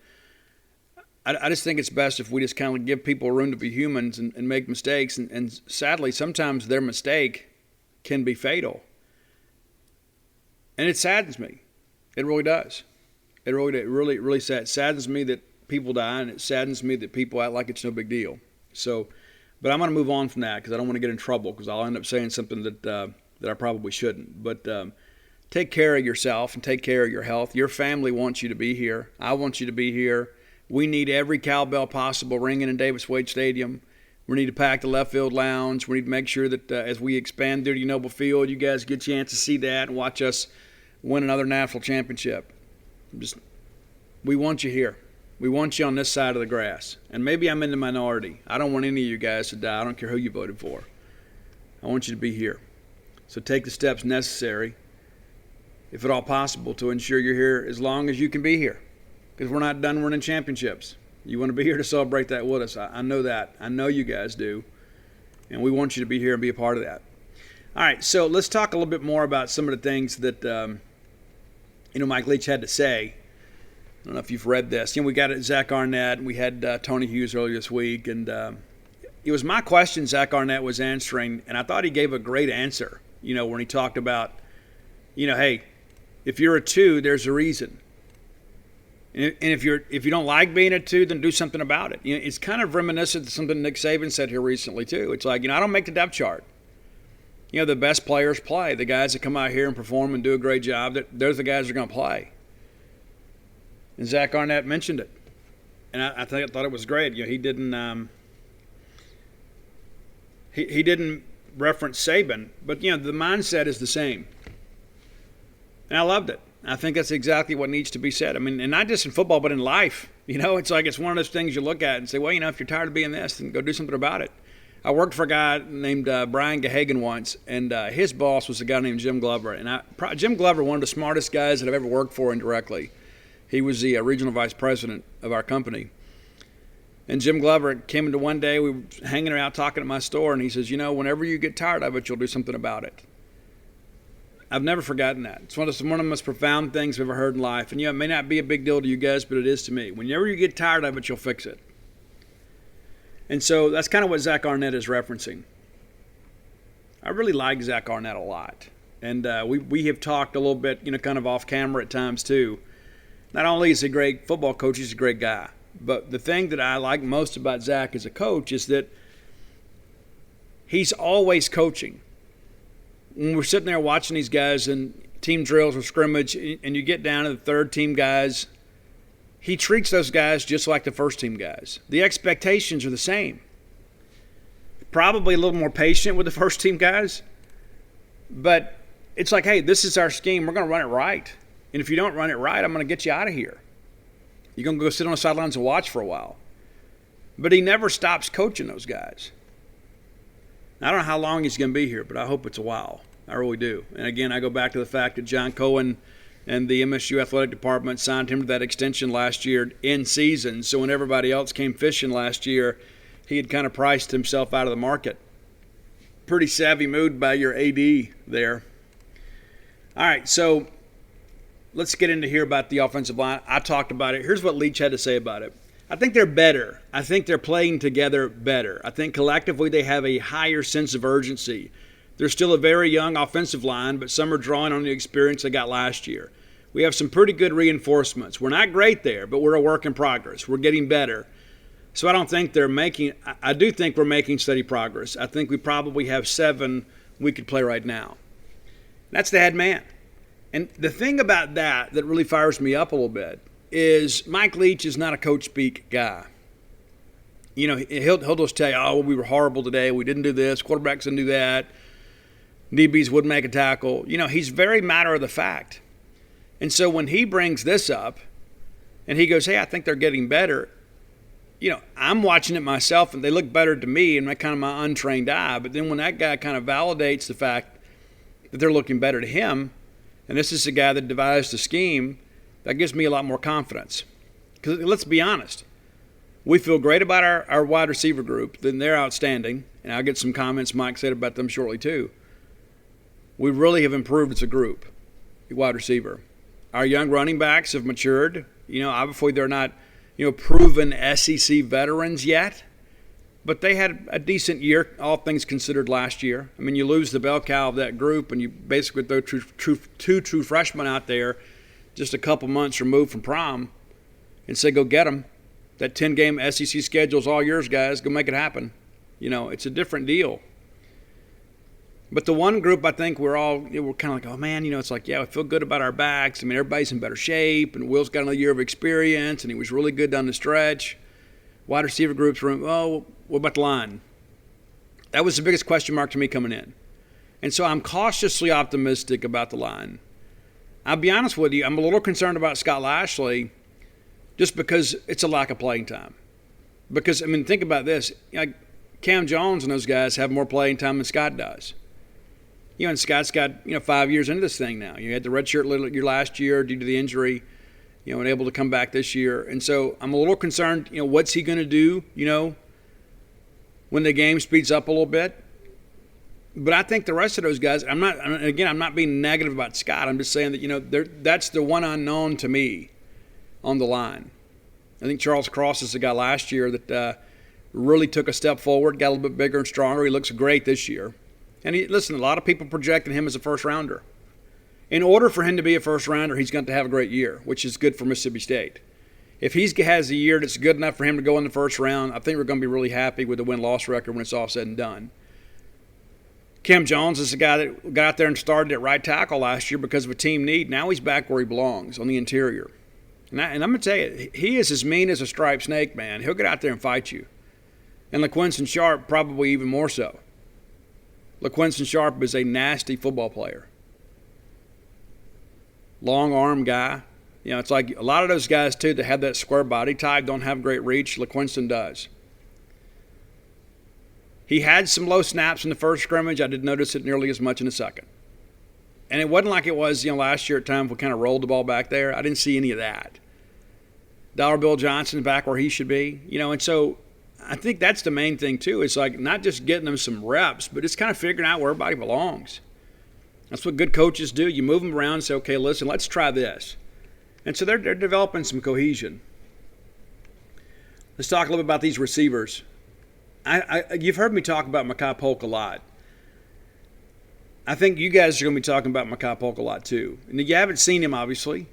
I just think it's best if we just kind of give people room to be humans and make mistakes. And sadly, sometimes their mistake can be fatal. And it saddens me. It really does. It really saddens me that people die, and it saddens me that people act like it's no big deal. So, but I'm going to move on from that because I don't want to get in trouble because I'll end up saying something that I probably shouldn't. But take care of yourself and take care of your health. Your family wants you to be here. I want you to be here. We need every cowbell possible ringing in Davis Wade Stadium. We need to pack the left field lounge. We need to make sure that as we expand Duty Noble Field, you guys get a chance to see that and watch us win another national championship. We want you here. We want you on this side of the grass. And maybe I'm in the minority. I don't want any of you guys to die. I don't care who you voted for. I want you to be here. So take the steps necessary, if at all possible, to ensure you're here as long as you can be here. Because we're not done winning championships. You want to be here to celebrate that with us. I know that. I know you guys do. And we want you to be here and be a part of that. All right, so let's talk a little bit more about some of the things that Mike Leach had to say. I don't know if you've read this. We got Zach Arnett, and we had Tony Hughes earlier this week. And it was my question Zach Arnett was answering, and I thought he gave a great answer, when he talked about, hey, if you're a 2, there's a reason. And if you don't like being a 2, then do something about it. It's kind of reminiscent to something Nick Saban said here recently, too. It's like, I don't make the depth chart. The best players play. The guys that come out here and perform and do a great job, they're the guys that are going to play. And Zach Arnett mentioned it. And I thought it was great. He didn't he didn't reference Saban, but, the mindset is the same. And I loved it. I think that's exactly what needs to be said. I mean, and not just in football, but in life. It's like it's one of those things you look at and say, well, if you're tired of being this, then go do something about it. I worked for a guy named Brian Gahagan once, and his boss was a guy named Jim Glover. And Jim Glover, one of the smartest guys that I've ever worked for indirectly. He was the regional vice president of our company. And Jim Glover came into one day, we were hanging out talking at my store, and he says, whenever you get tired of it, you'll do something about it. I've never forgotten that. It's one of the most profound things I've ever heard in life. And it may not be a big deal to you guys, but it is to me. Whenever you get tired of it, you'll fix it. And so that's kind of what Zach Arnett is referencing. I really like Zach Arnett a lot. And we have talked a little bit, kind of off camera at times too. Not only is he a great football coach, he's a great guy. But the thing that I like most about Zach as a coach is that he's always coaching. When we're sitting there watching these guys in team drills or scrimmage, and you get down to the third team guys, he treats those guys just like the first team guys. The expectations are the same. Probably a little more patient with the first team guys, but it's like, hey, this is our scheme. We're going to run it right. And if you don't run it right, I'm going to get you out of here. You're going to go sit on the sidelines and watch for a while. But he never stops coaching those guys. I don't know how long he's going to be here, but I hope it's a while. I really do. And again, I go back to the fact that John Cohen and the MSU athletic department signed him to that extension last year in season. So when everybody else came fishing last year, he had kind of priced himself out of the market. Pretty savvy move by your AD there. All right, so let's get into here about the offensive line. I talked about it. Here's what Leach had to say about it. I think they're better. I think they're playing together better. I think collectively they have a higher sense of urgency. They're still a very young offensive line, but some are drawing on the experience they got last year. We have some pretty good reinforcements. We're not great there, but we're a work in progress. We're getting better. So I don't think I do think we're making steady progress. I think we probably have 7 we could play right now. That's the head man. And the thing about that really fires me up a little bit is Mike Leach is not a coach speak guy. You know, he'll just tell you, oh, we were horrible today. We didn't do this. Quarterbacks didn't do that. DBs wouldn't make a tackle. You know, he's very matter of the fact. And so when he brings this up and he goes, hey, I think they're getting better, you know, I'm watching it myself and they look better to me in kind of my untrained eye. But then when that guy kind of validates the fact that they're looking better to him, and this is the guy that devised the scheme, that gives me a lot more confidence. Because let's be honest, we feel great about our wide receiver group. Then they're outstanding. And I'll get some comments Mike said about them shortly too. We really have improved as a group, wide receiver. Our young running backs have matured. You know, obviously they're not, proven SEC veterans yet, but they had a decent year, all things considered, last year. I mean, you lose the bell cow of that group, and you basically throw two true freshmen out there just a couple months removed from prom and say, go get them. That 10-game SEC schedule's all yours, guys. Go make it happen. You know, it's a different deal. But the one group, I think we're kind of like, oh, man, it's like, yeah, we feel good about our backs. I mean, everybody's in better shape, and Will's got another year of experience, and he was really good down the stretch. Wide receiver groups were, oh, what about the line? That was the biggest question mark to me coming in. And so I'm cautiously optimistic about the line. I'll be honest with you, I'm a little concerned about Scott Lashley just because it's a lack of playing time. Because, I mean, think about this. Like Cam Jones and those guys have more playing time than Scott does. And Scott's got, 5 years into this thing now. You had the redshirt year last year due to the injury, and able to come back this year. And so I'm a little concerned, what's he going to do, when the game speeds up a little bit. But I think the rest of those guys, I'm not being negative about Scott. I'm just saying that, that's the one unknown to me on the line. I think Charles Cross is the guy last year that really took a step forward, got a little bit bigger and stronger. He looks great this year. And listen, a lot of people projected him as a first-rounder. In order for him to be a first-rounder, he's going to have a great year, which is good for Mississippi State. If he has a year that's good enough for him to go in the first round, I think we're going to be really happy with the win-loss record when it's all said and done. Cam Jones is the guy that got out there and started at right tackle last year because of a team need. Now he's back where he belongs, on the interior. And I'm going to tell you, he is as mean as a striped snake, man. He'll get out there and fight you. And LaQuinton Sharp probably even more so. LaQuinton Sharp is a nasty football player. Long arm guy. It's like a lot of those guys, too, that have that square body type don't have great reach. LaQuinton does. He had some low snaps in the first scrimmage. I didn't notice it nearly as much in the second. And it wasn't like it was, last year at times we kind of rolled the ball back there. I didn't see any of that. Dollar Bill Johnson's back where he should be. And so I think that's the main thing, too. It's like not just getting them some reps, but it's kind of figuring out where everybody belongs. That's what good coaches do. You move them around and say, okay, listen, let's try this. And so they're developing some cohesion. Let's talk a little bit about these receivers. You've heard me talk about Makai Polk a lot. I think you guys are going to be talking about Makai Polk a lot, too. And you haven't seen him, obviously.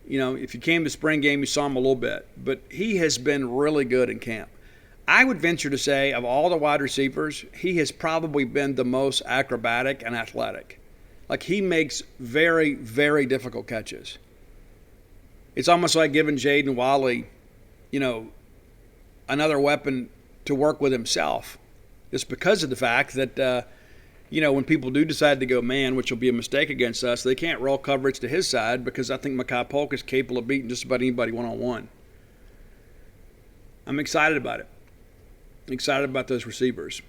If you came to spring game, you saw him a little bit. But he has been really good in camp. I would venture to say, of all the wide receivers, he has probably been the most acrobatic and athletic. Like, he makes very, very difficult catches. It's almost like giving Jaden Wally, another weapon to work with himself. It's because of the fact that, when people do decide to go man, which will be a mistake against us, they can't roll coverage to his side because I think Makai Polk is capable of beating just about anybody one-on-one. I'm excited about it. Excited about those receivers.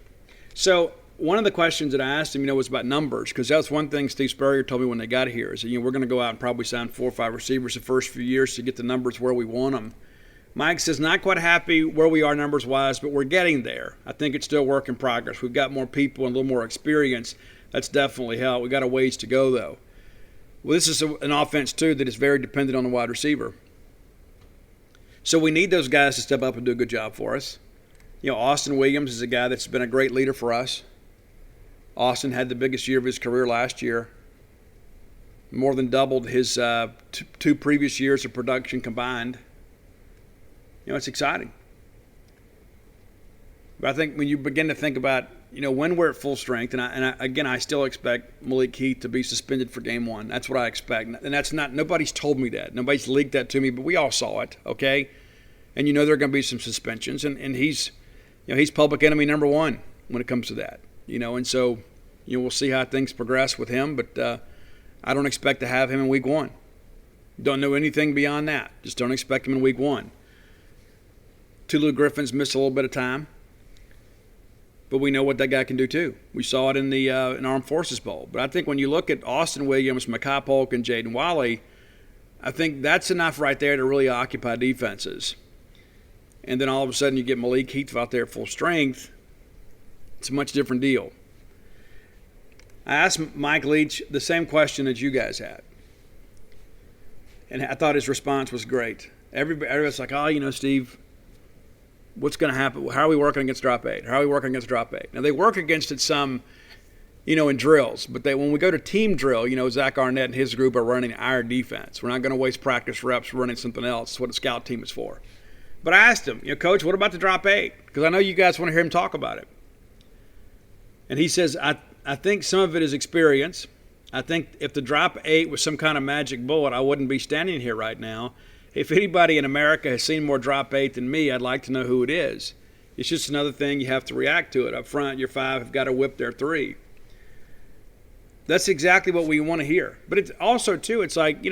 So one of the questions that I asked him, was about numbers, because that's one thing Steve Spurrier told me when they got here is that, we're going to go out and probably sign 4 or 5 receivers the first few years to get the numbers where we want them. Mike says, not quite happy where we are numbers-wise, but we're getting there. I think it's still work in progress. We've got more people and a little more experience. That's definitely helped. We've got a ways to go, though. Well, this is an offense, too, that is very dependent on the wide receiver. So we need those guys to step up and do a good job for us. Austin Williams is a guy that's been a great leader for us. Austin had the biggest year of his career last year. More than doubled his two previous years of production combined. It's exciting. But I think when you begin to think about, when we're at full strength, and I still expect Malik Heath to be suspended for game 1. That's what I expect. And that's not, nobody's told me that. Nobody's leaked that to me, but we all saw it, okay? And there are going to be some suspensions. And he's, he's public enemy number 1 when it comes to that. And so, we'll see how things progress with him. But I don't expect to have him in week 1. Don't know anything beyond that. Just don't expect him in week 1. Tulu Griffin's missed a little bit of time, but we know what that guy can do too. We saw it in the in Armed Forces Bowl. But I think when you look at Austin Williams, Makai Polk, and Jaden Walley, I think that's enough right there to really occupy defenses. And then all of a sudden you get Malik Heath out there at full strength. It's a much different deal. I asked Mike Leach the same question that you guys had, and I thought his response was great. Everybody's like, Steve, what's going to happen? How are we working against drop 8? How are we working against drop 8? Now, they work against it some, in drills. But when we go to team drill, Zach Arnett and his group are running our defense. We're not going to waste practice reps running something else. It's what a scout team is for. But I asked him, Coach, what about the drop 8? Because I know you guys want to hear him talk about it. And he says, I think some of it is experience. I think if the drop 8 was some kind of magic bullet, I wouldn't be standing here right now. If anybody in America has seen more drop 8 than me, I'd like to know who it is. It's just another thing you have to react to it. Up front, your 5 have got to whip their 3. That's exactly what we want to hear. But it's also, too, it's like,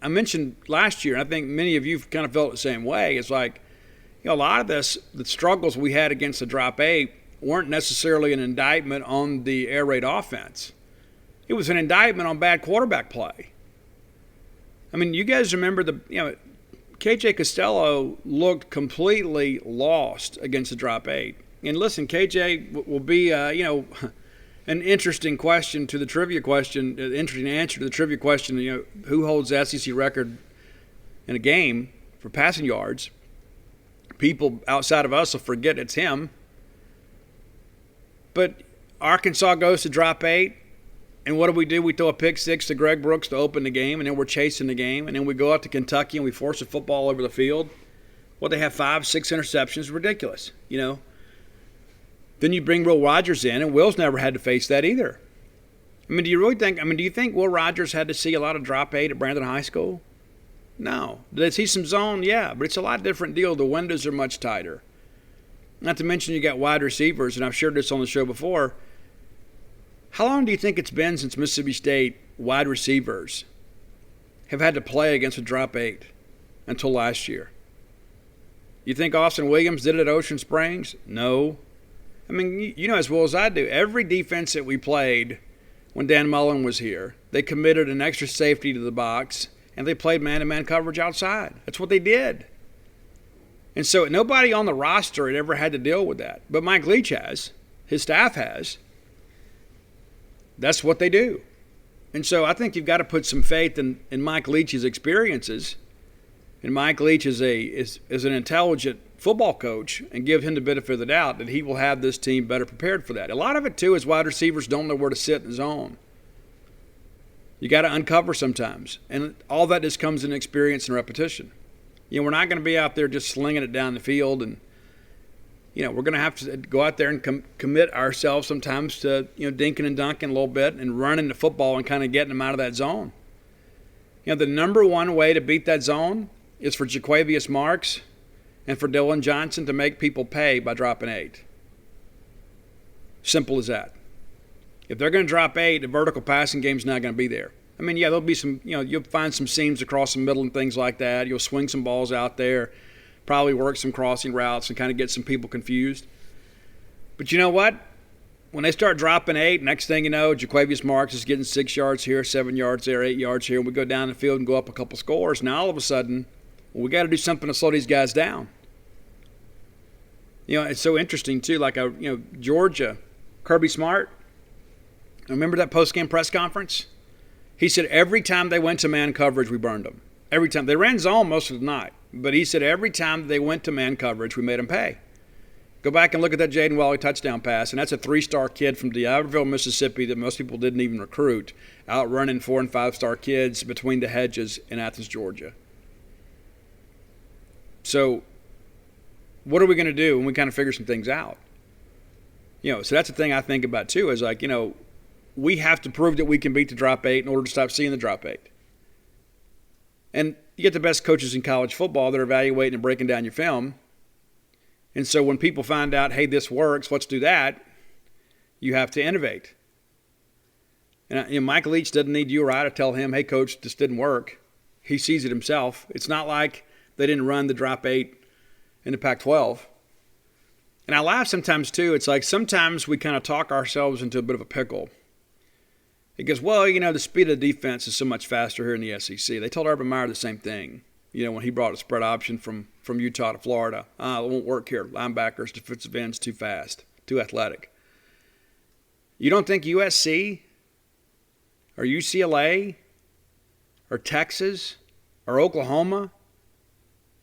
I mentioned last year, and I think many of you kind of felt the same way. It's like, a lot of the struggles we had against the drop 8 weren't necessarily an indictment on the air raid offense. It was an indictment on bad quarterback play. I mean, you guys remember KJ Costello looked completely lost against the drop 8. And listen, KJ will be, an interesting question to the trivia question, interesting answer to the trivia question, who holds the SEC record in a game for passing yards. People outside of us will forget it's him. But Arkansas goes to drop 8. And what do? We throw a pick 6 to Greg Brooks to open the game, and then we're chasing the game. And then we go out to Kentucky and we force a football over the field. Well, they have 5, 6 interceptions. Ridiculous, Then you bring Will Rogers in, and Will's never had to face that either. I mean, do you think Will Rogers had to see a lot of drop 8 at Brandon High School? No. Did they see some zone? Yeah, but it's a lot different deal. The windows are much tighter. Not to mention you got wide receivers, and I've shared this on the show before. How long do you think it's been since Mississippi State wide receivers have had to play against a drop 8 until last year? You think Austin Williams did it at Ocean Springs? No. I mean, you know as well as I do, every defense that we played when Dan Mullen was here, they committed an extra safety to the box, and they played man-to-man coverage outside. That's what they did. And so nobody on the roster had ever had to deal with that. But Mike Leach has. His staff has. That's what they do. And so I think you've got to put some faith in Mike Leach's experiences. And Mike Leach is an intelligent football coach, and give him the benefit of the doubt that he will have this team better prepared for that. A lot of it, too, is wide receivers don't know where to sit in the zone. You got to uncover sometimes. And all that just comes in experience and repetition. We're not going to be out there just slinging it down the field, and we're going to have to go out there and commit ourselves sometimes to, dinking and dunking a little bit and running the football and kind of getting them out of that zone. The number one way to beat that zone is for Jaquavius Marks and for Dylan Johnson to make people pay by dropping 8. Simple as that. If they're going to drop 8, the vertical passing game's not going to be there. I mean, yeah, there'll be some, you'll find some seams across the middle and things like that. You'll swing some balls out there. Probably work some crossing routes and kind of get some people confused. But you know what? When they start dropping 8, next thing you know, Jaquavius Marks is getting 6 yards here, 7 yards there, 8 yards here. We go down the field and go up a couple scores. Now all of a sudden, Well, we got to do something to slow these guys down. You know, it's so interesting too. Like, Georgia, Kirby Smart. Remember that post-game press conference? He said every time they went to man coverage, we burned them. Every time. They ran zone most of the night. But he said every time they went to man coverage, we made them pay. Go back and look at that Jaden Walley touchdown pass, and that's a 3-star kid from D'Iberville, Mississippi that most people didn't even recruit, outrunning 4- and 5-star kids between the hedges in Athens, Georgia. So what are we going to do when we kind of figure some things out? So that's the thing I think about too, is like, we have to prove that we can beat the drop 8 in order to stop seeing the drop 8. And you get the best coaches in college football that are evaluating and breaking down your film. And so when people find out, hey, this works, let's do that, you have to innovate. And Mike Leach doesn't need you or I to tell him, hey, coach, this didn't work. He sees it himself. It's not like they didn't run the drop 8 in the Pac-12. And I laugh sometimes, too. It's like sometimes we kind of talk ourselves into a bit of a pickle. It goes, well, the speed of the defense is so much faster here in the SEC. They told Urban Meyer the same thing, when he brought a spread option from Utah to Florida. It won't work here. Linebackers, defensive ends, too fast, too athletic. You don't think USC or UCLA or Texas or Oklahoma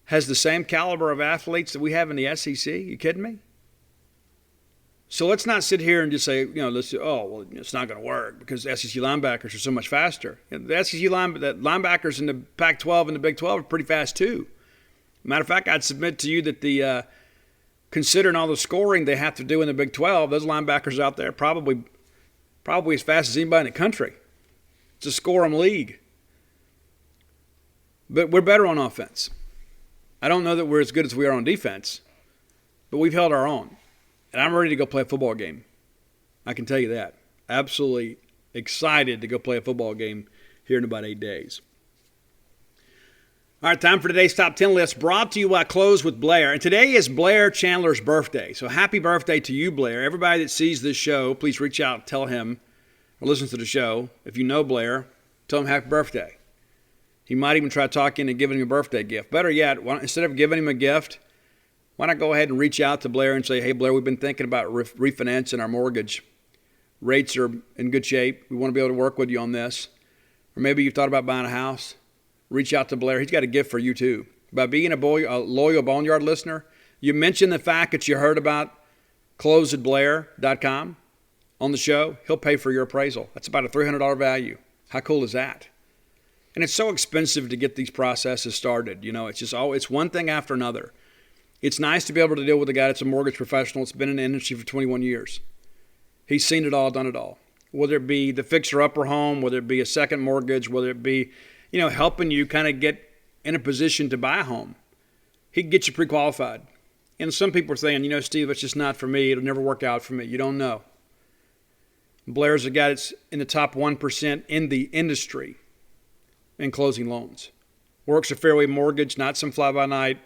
has the same caliber of athletes that we have in the SEC? You kidding me? So let's not sit here and just say, it's not going to work because SEC linebackers are so much faster. The SEC linebackers in the Pac-12 and the Big 12 are pretty fast too. Matter of fact, I'd submit to you that considering all the scoring they have to do in the Big 12, those linebackers out there probably as fast as anybody in the country. It's a score-em league. But we're better on offense. I don't know that we're as good as we are on defense, but we've held our own. And I'm ready to go play a football game. I can tell you that. Absolutely excited to go play a football game here in about 8 days. All right, time for today's Top 10 list, brought to you by Close with Blair. And today is Blair Chandler's birthday. So happy birthday to you, Blair. Everybody that sees this show, please reach out and tell him, or listen to the show. If you know Blair, tell him happy birthday. He might even try talking and giving him a birthday gift. Better yet, instead of giving him a gift, why not go ahead and reach out to Blair and say, hey, Blair, we've been thinking about refinancing our mortgage. Rates are in good shape. We want to be able to work with you on this. Or maybe you've thought about buying a house. Reach out to Blair. He's got a gift for you, too. By being a loyal Boneyard listener, you mentioned the fact that you heard about closeatblair.com on the show. He'll pay for your appraisal. That's about a $300 value. How cool is that? And it's so expensive to get these processes started. It's one thing after another. It's nice to be able to deal with a guy that's a mortgage professional that's been in the industry for 21 years. He's seen it all, done it all. Whether it be the fixer-upper home, whether it be a second mortgage, whether it be, helping you kind of get in a position to buy a home. He can get you pre-qualified. And some people are saying, Steve, it's just not for me. It'll never work out for me. You don't know. Blair's a guy that's in the top 1% in the industry in closing loans. Works a fairway mortgage, not some fly-by-night,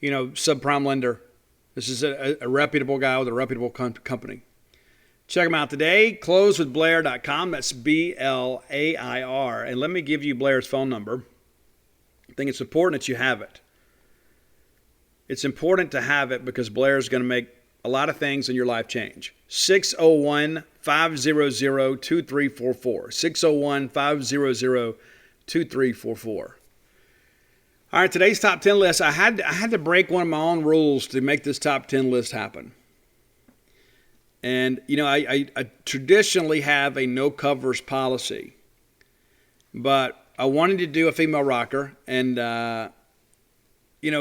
subprime lender. This is a reputable guy with a reputable company. Check him out today, closewithblair.com. That's Blair. And let me give you Blair's phone number. I think it's important that you have it. It's important to have it because Blair's going to make a lot of things in your life change. 601-500-2344. 601-500-2344. All right, today's top 10 list. I had to break one of my own rules to make this top 10 list happen. And, I traditionally have a no covers policy. But I wanted to do a female rocker. And,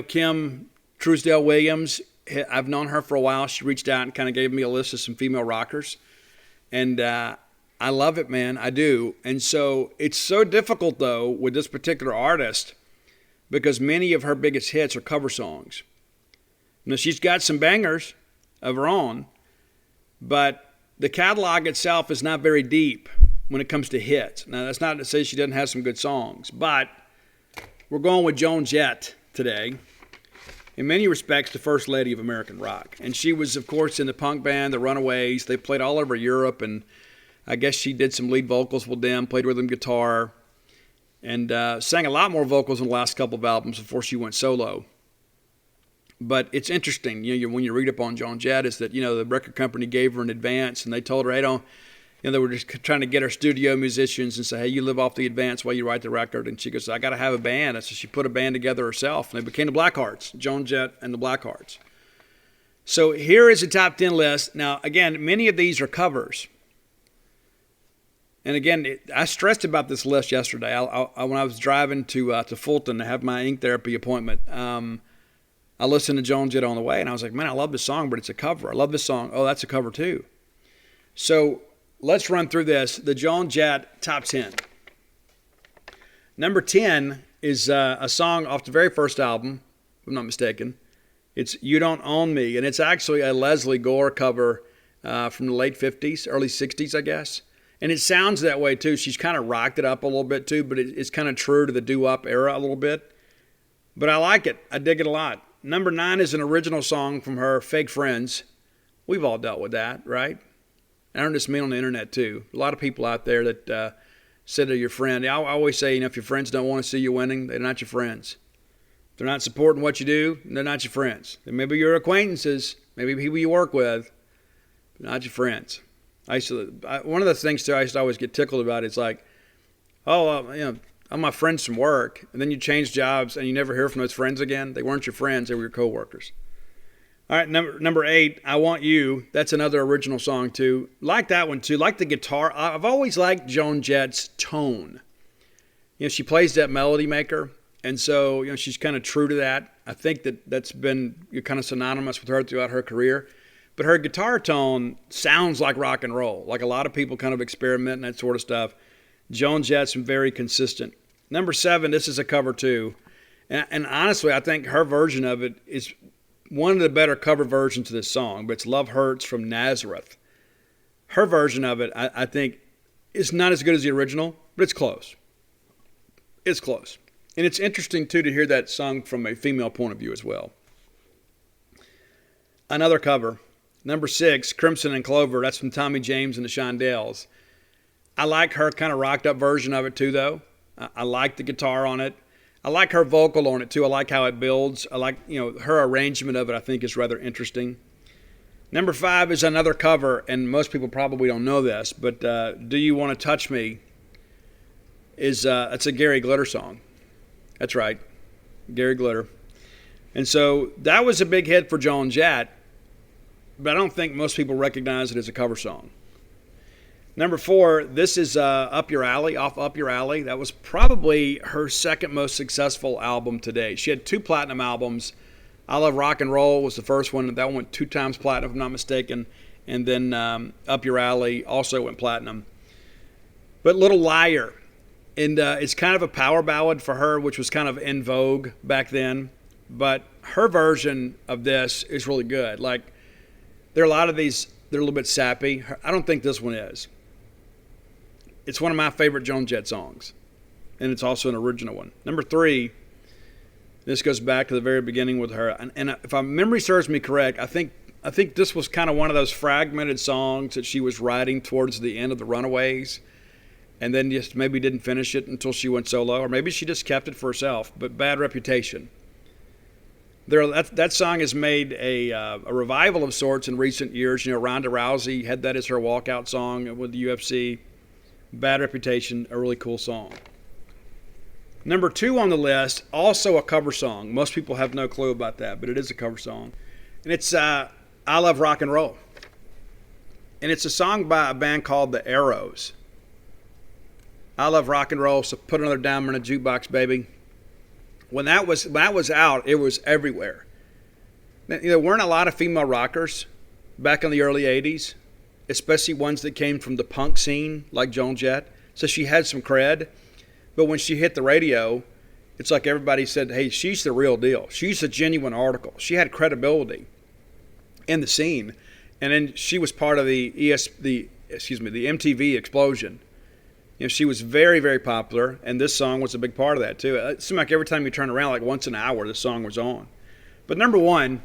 Kim Truesdale Williams, I've known her for a while. She reached out and kind of gave me a list of some female rockers. And I love it, man. I do. And so it's so difficult, though, with this particular artist because many of her biggest hits are cover songs. Now, she's got some bangers of her own, but the catalog itself is not very deep when it comes to hits. Now, that's not to say she doesn't have some good songs, but we're going with Joan Jett today. In many respects, the first lady of American rock. And she was, of course, in the punk band, the Runaways. They played all over Europe, and I guess she did some lead vocals with them, played rhythm guitar. and sang a lot more vocals in the last couple of albums before she went solo. But it's interesting, when you read up on Joan Jett, is that, the record company gave her an advance, and they told her, hey, they were just trying to get her studio musicians and say, hey, you live off the advance while you write the record. And she goes, I got to have a band. So she put a band together herself, and they became the Blackhearts, Joan Jett and the Blackhearts. So here is a top 10 list. Now, again, many of these are covers. And again, I stressed about this list yesterday. When I was driving to Fulton to have my ink therapy appointment, I listened to Joan Jett on the way, and I was like, man, I love this song, but it's a cover. I love this song. Oh, that's a cover too. So let's run through this. The Joan Jett top 10. Number 10 is a song off the very first album, if I'm not mistaken. It's You Don't Own Me, and it's actually a Leslie Gore cover from the late 50s, early 60s, I guess. And it sounds that way, too. She's kind of rocked it up a little bit, too, but it's kind of true to the doo-wop era a little bit. But I like it. I dig it a lot. Number 9 is an original song from her, Fake Friends. We've all dealt with that, right? I don't just mean on the internet, too. A lot of people out there that say they're your friend. I always say, if your friends don't want to see you winning, they're not your friends. If they're not supporting what you do, they're not your friends. They may be your acquaintances, maybe people you work with, but not your friends. One of the things, too, I used to always get tickled about is like, I'm my friends from work, and then you change jobs and you never hear from those friends again. They weren't your friends, they were your coworkers. All right, number 8, I Want You. That's another original song, too. Like that one, too. Like the guitar. I've always liked Joan Jett's tone. She plays that melody maker, and so, she's kind of true to that. I think that's been kind of synonymous with her throughout her career. But her guitar tone sounds like rock and roll. Like a lot of people kind of experiment and that sort of stuff. Joan Jett's very consistent. Number 7, this is a cover too. And honestly, I think her version of it is one of the better cover versions of this song, but it's Love Hurts from Nazareth. Her version of it, I think, is not as good as the original, but it's close. It's close. And it's interesting, too, to hear that sung from a female point of view as well. Another cover, number 6, Crimson and Clover. That's from Tommy James and the Shondells. I like her kind of rocked up version of it too, though. I like the guitar on it. I like her vocal on it too. I like how it builds. I like, her arrangement of it, I think, is rather interesting. Number 5 is another cover, and most people probably don't know this, but Do You Want to Touch Me it's a Gary Glitter song. That's right, Gary Glitter. And so that was a big hit for Joan Jett, but I don't think most people recognize it as a cover song. Number 4, this is Up Your Alley, off Up Your Alley. That was probably her second most successful album to date. She had 2 platinum albums. I Love Rock and Roll was the first one. That one went 2 times platinum, if I'm not mistaken. And then Up Your Alley also went platinum. But Little Liar. And it's kind of a power ballad for her, which was kind of in vogue back then. But her version of this is really good. Like, there are a lot of these, they're a little bit sappy. I don't think this one is. It's one of my favorite Joan Jett songs, and it's also an original one. Number 3, this goes back to the very beginning with her. And if my memory serves me correct, I think this was kind of one of those fragmented songs that she was writing towards the end of the Runaways, and then just maybe didn't finish it until she went solo, or maybe she just kept it for herself. But Bad Reputation. That song has made a revival of sorts in recent years. Ronda Rousey had that as her walkout song with the UFC. Bad Reputation, a really cool song. Number 2 on the list, also a cover song. Most people have no clue about that, but it is a cover song. And it's I Love Rock and Roll. And it's a song by a band called The Arrows. I love rock and roll, so put another dime in a jukebox, baby. When that was out, it was everywhere. There weren't a lot of female rockers back in the early 80s. Especially ones that came from the punk scene, like Joan Jett. So she had some cred. But when she hit the radio, it's like everybody said, hey, she's the real deal. She's a genuine article. She had credibility in the scene. And then she was part of the MTV explosion. She was very, very popular, and this song was a big part of that, too. It seemed like every time you turn around, like once an hour, the song was on. But number 1,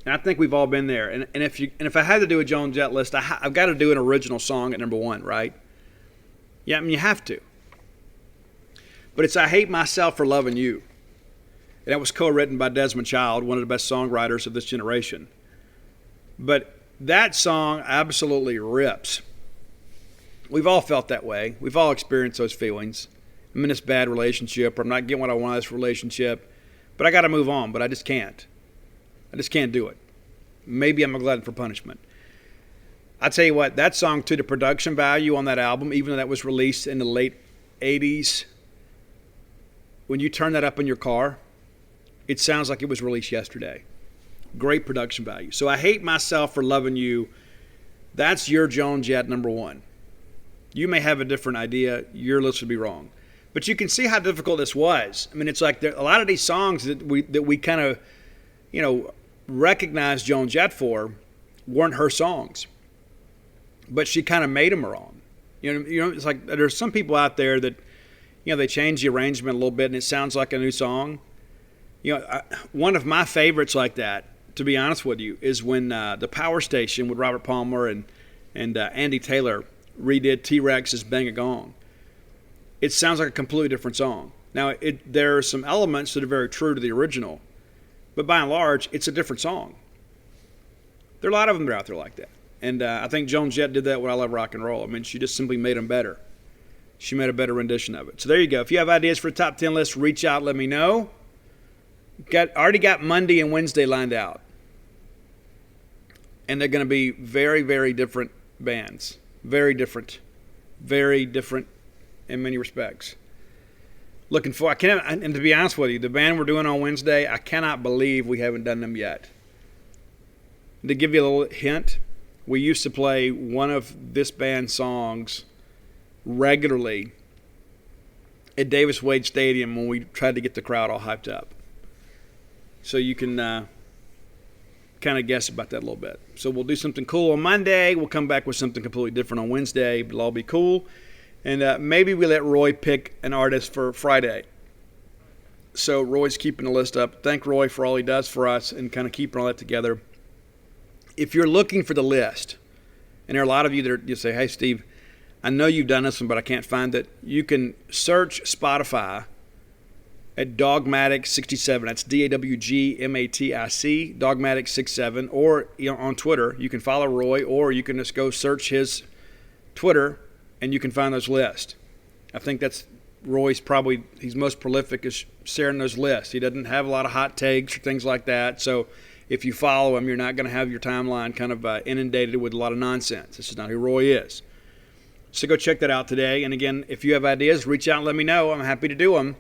and I think we've all been there. And if I had to do a Joan Jett list, I've got to do an original song at number 1, right? Yeah, I mean, you have to. but it's I Hate Myself for Loving You. And that was co-written by Desmond Child, one of the best songwriters of this generation. But that song absolutely rips. We've all felt that way. We've all experienced those feelings. I'm in this bad relationship, or I'm not getting what I want out of this relationship, but I got to move on, but I just can't. I just can't do it. Maybe I'm a glutton for punishment. I tell you what, that song, to the production value on that album, even though that was released in the late 80s, when you turn that up in your car, it sounds like it was released yesterday. Great production value. So I Hate Myself for Loving You. That's your Joan Jett number one. You may have a different idea. Your list would be wrong. But you can see how difficult this was. I mean, it's like a lot of these songs that we kind of, recognize Joan Jett for weren't her songs. But she kind of made them her own. It's like there's some people out there that, they change the arrangement a little bit and it sounds like a new song. One of my favorites like that, to be honest with you, is when the Power Station with Robert Palmer and Andy Taylor redid T-Rex's Bang a Gong. It sounds like a completely different song. Now, there are some elements that are very true to the original, but by and large, it's a different song. There are a lot of them that are out there like that. And I think Joan Jett did that with I Love Rock and Roll. I mean, she just simply made them better. She made a better rendition of it. So there you go. If you have ideas for a top 10 list, reach out, let me know. Already got Monday and Wednesday lined out. And they're going to be very, very different bands. Very different. Very different in many respects. And to be honest with you, the band we're doing on Wednesday, I cannot believe we haven't done them yet. To give you a little hint, we used to play one of this band's songs regularly at Davis Wade Stadium when we tried to get the crowd all hyped up. So you can kind of guess about that a little bit. So we'll do something cool on Monday. We'll come back with something completely different on Wednesday. It'll all be cool. And maybe we let Roy pick an artist for Friday. So Roy's keeping the list up. Thank Roy for all he does for us and kind of keeping all that together. If you're looking for the list, and there are a lot of you that you say, hey, Steve, I know you've done this one, but I can't find it. You can search Spotify at Dogmatic67. That's DAWGMATIC, Dogmatic67. Or on Twitter, you can follow Roy, or you can just go search his Twitter, and you can find those lists. I think that's Roy's he's most prolific is sharing those lists. He doesn't have a lot of hot takes or things like that. So if you follow him, you're not going to have your timeline kind of inundated with a lot of nonsense. This is not who Roy is. So go check that out today. And again, if you have ideas, reach out and let me know. I'm happy to do them.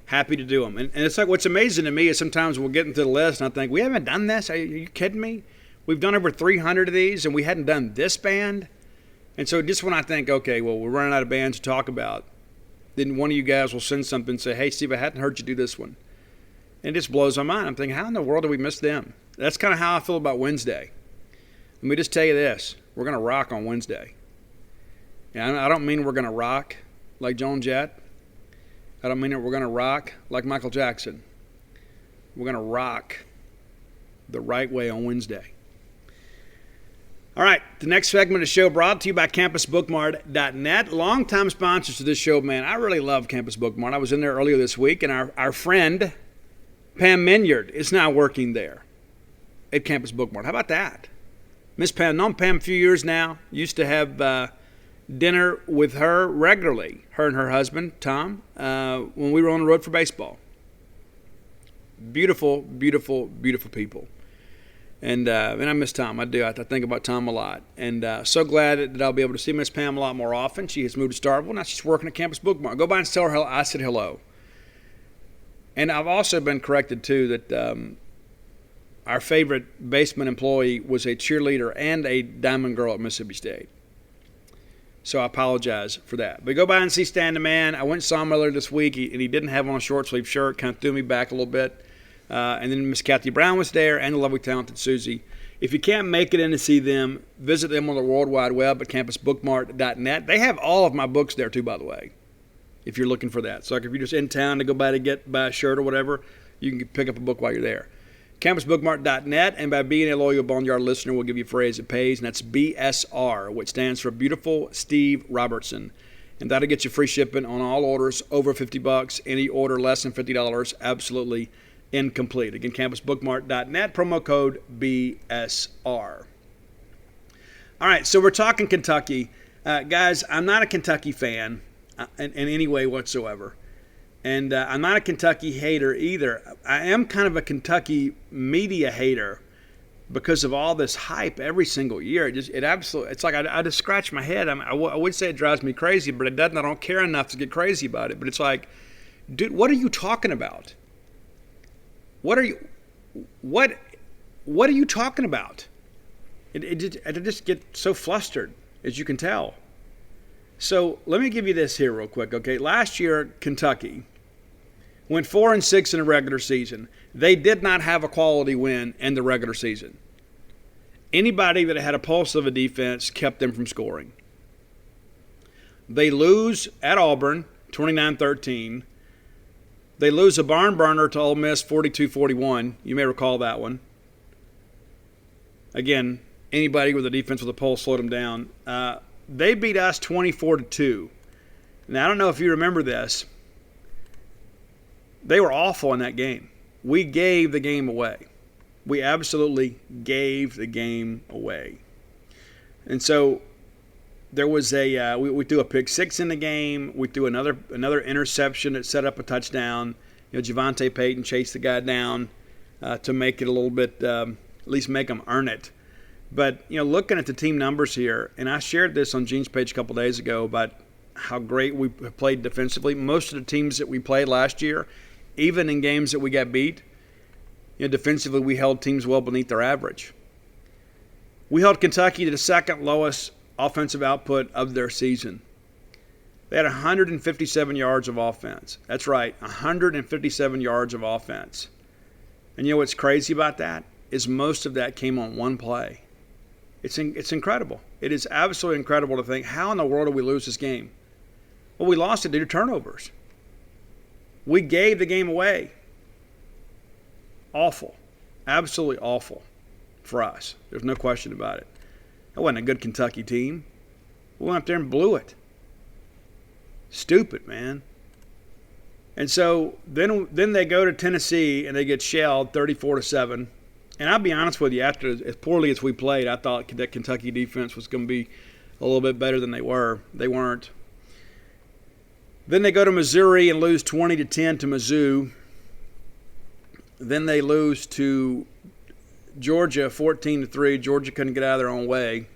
Happy to do them. And it's like what's amazing to me is sometimes we'll get into the list and I think, we haven't done this? Are you kidding me? We've done over 300 of these and we hadn't done this band. And so just when I think, okay, well, we're running out of bands to talk about, then one of you guys will send something and say, hey, Steve, I hadn't heard you do this one. And it just blows my mind. I'm thinking, how in the world did we miss them? That's kind of how I feel about Wednesday. Let me just tell you this. We're going to rock on Wednesday. And I don't mean we're going to rock like Joan Jett. I don't mean that we're going to rock like Michael Jackson. We're going to rock the right way on Wednesday. All right, the next segment of the show brought to you by CampusBookmart.net. Longtime sponsors to this show, man. I really love Campus Bookmart. I was in there earlier this week, and our friend Pam Minyard is now working there at Campus Bookmart. How about that? Miss Pam, known Pam a few years now. Used to have dinner with her regularly, her and her husband, Tom, when we were on the road for baseball. Beautiful, beautiful, beautiful people. And I miss Tom. I do. I think about Tom a lot. And so glad that I'll be able to see Miss Pam a lot more often. She has moved to Starkville. Now she's working at Campus Bookmart. Go by and tell her I said hello. And I've also been corrected, too, that our favorite basement employee was a cheerleader and a diamond girl at Mississippi State. So I apologize for that. But go by and see Stan the Man. I went and saw him earlier this week, and he didn't have on a short-sleeve shirt. Kind of threw me back a little bit. And then Miss Kathy Brown was there, and the lovely, talented Susie. If you can't make it in to see them, visit them on the World Wide Web at CampusBookmart.net. They have all of my books there, too, by the way, if you're looking for that. So like if you're just in town to go by to buy a shirt or whatever, you can pick up a book while you're there. CampusBookmart.net, and by being a loyal Boneyard listener, we'll give you a phrase that pays, and that's BSR, which stands for Beautiful Steve Robertson. And that'll get you free shipping on all orders over $50. Any order less than $50, absolutely incomplete. Again, campusbookmart.net, promo code BSR. All right, so we're talking Kentucky. Guys, I'm not a Kentucky fan in any way whatsoever. And I'm not a Kentucky hater either. I am kind of a Kentucky media hater because of all this hype every single year. It's like I just scratch my head. I would say it drives me crazy, but it doesn't. I don't care enough to get crazy about it. But it's like, dude, what are you talking about? What are you talking about? I just get so flustered, as you can tell. So let me give you this here real quick, okay? Last year, Kentucky went 4-6 in the regular season. They did not have a quality win in the regular season. Anybody that had a pulse of a defense kept them from scoring. They lose at Auburn, 29-13. They lose a barn burner to Ole Miss, 42-41. You may recall that one. Again, anybody with a defense with a pulse slowed them down. They beat us 24-2. Now, I don't know if you remember this. They were awful in that game. We gave the game away. We absolutely gave the game away. And so there was we threw a pick six in the game. We threw another interception that set up a touchdown. Javonte Payton chased the guy down to make it a little bit, at least make them earn it. But, looking at the team numbers here, and I shared this on Gene's page a couple days ago about how great we played defensively. Most of the teams that we played last year, even in games that we got beat, defensively we held teams well beneath their average. We held Kentucky to the second lowest offensive output of their season. They had 157 yards of offense. That's right, 157 yards of offense. And what's crazy about that is most of that came on one play. It's incredible. It is absolutely incredible to think, how in the world did we lose this game? Well, we lost it due to turnovers. We gave the game away. Awful. Absolutely awful for us. There's no question about it. That wasn't a good Kentucky team. We went up there and blew it. Stupid, man. And so then they go to Tennessee and they get shelled 34-7. And I'll be honest with you, after as poorly as we played, I thought that Kentucky defense was going to be a little bit better than they were. They weren't. Then they go to Missouri and lose 20-10 to Mizzou. Then they lose to Georgia 14-3. Georgia couldn't get out of their own way.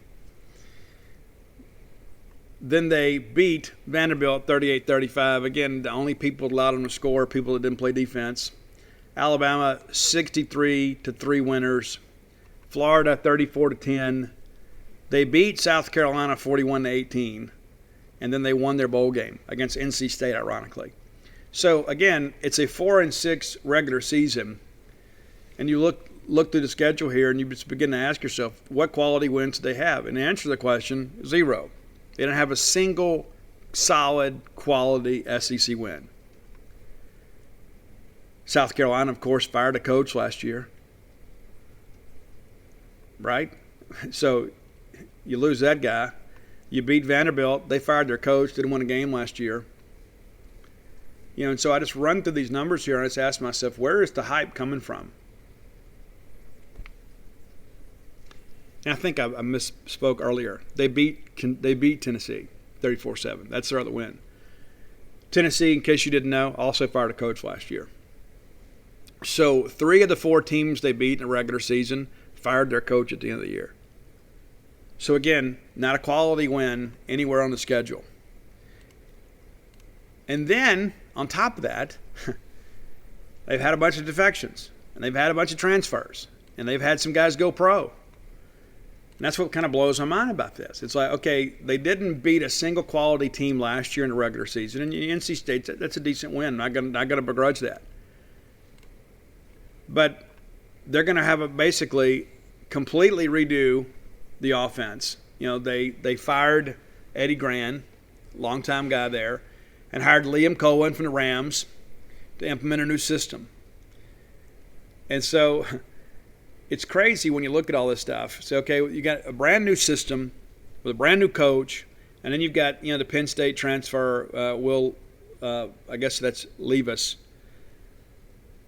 Then they beat Vanderbilt 38-35. Again, the only people allowed them to score are people that didn't play defense. Alabama 63-3 winners. Florida 34-10. They beat South Carolina 41-18. And then they won their bowl game against NC State, ironically. So, again, it's a 4-6 regular season. And you look through the schedule here and you just begin to ask yourself, what quality wins do they have? And the answer to the question, 0. They don't have a single solid quality SEC win. South Carolina, of course, fired a coach last year. Right? So you lose that guy. You beat Vanderbilt. They fired their coach. Didn't win a game last year. And so I just run through these numbers here and I just ask myself, where is the hype coming from? And I think I misspoke earlier. They beat Tennessee 34-7. That's their other win. Tennessee, in case you didn't know, also fired a coach last year. So 3 of the 4 teams they beat in the regular season fired their coach at the end of the year. So again, not a quality win anywhere on the schedule. And then, on top of that, they've had a bunch of defections. And they've had a bunch of transfers. And they've had some guys go pro. And that's what kind of blows my mind about this. It's like, okay, they didn't beat a single quality team last year in the regular season. And NC State, that's a decent win. I'm not going to begrudge that. But they're going to have a basically completely redo the offense. They fired Eddie Gran, longtime guy there, and hired Liam Cohen from the Rams to implement a new system. And so it's crazy when you look at all this stuff. So, okay, you got a brand new system with a brand new coach And then you've got, the Penn State transfer, I guess that's Levis,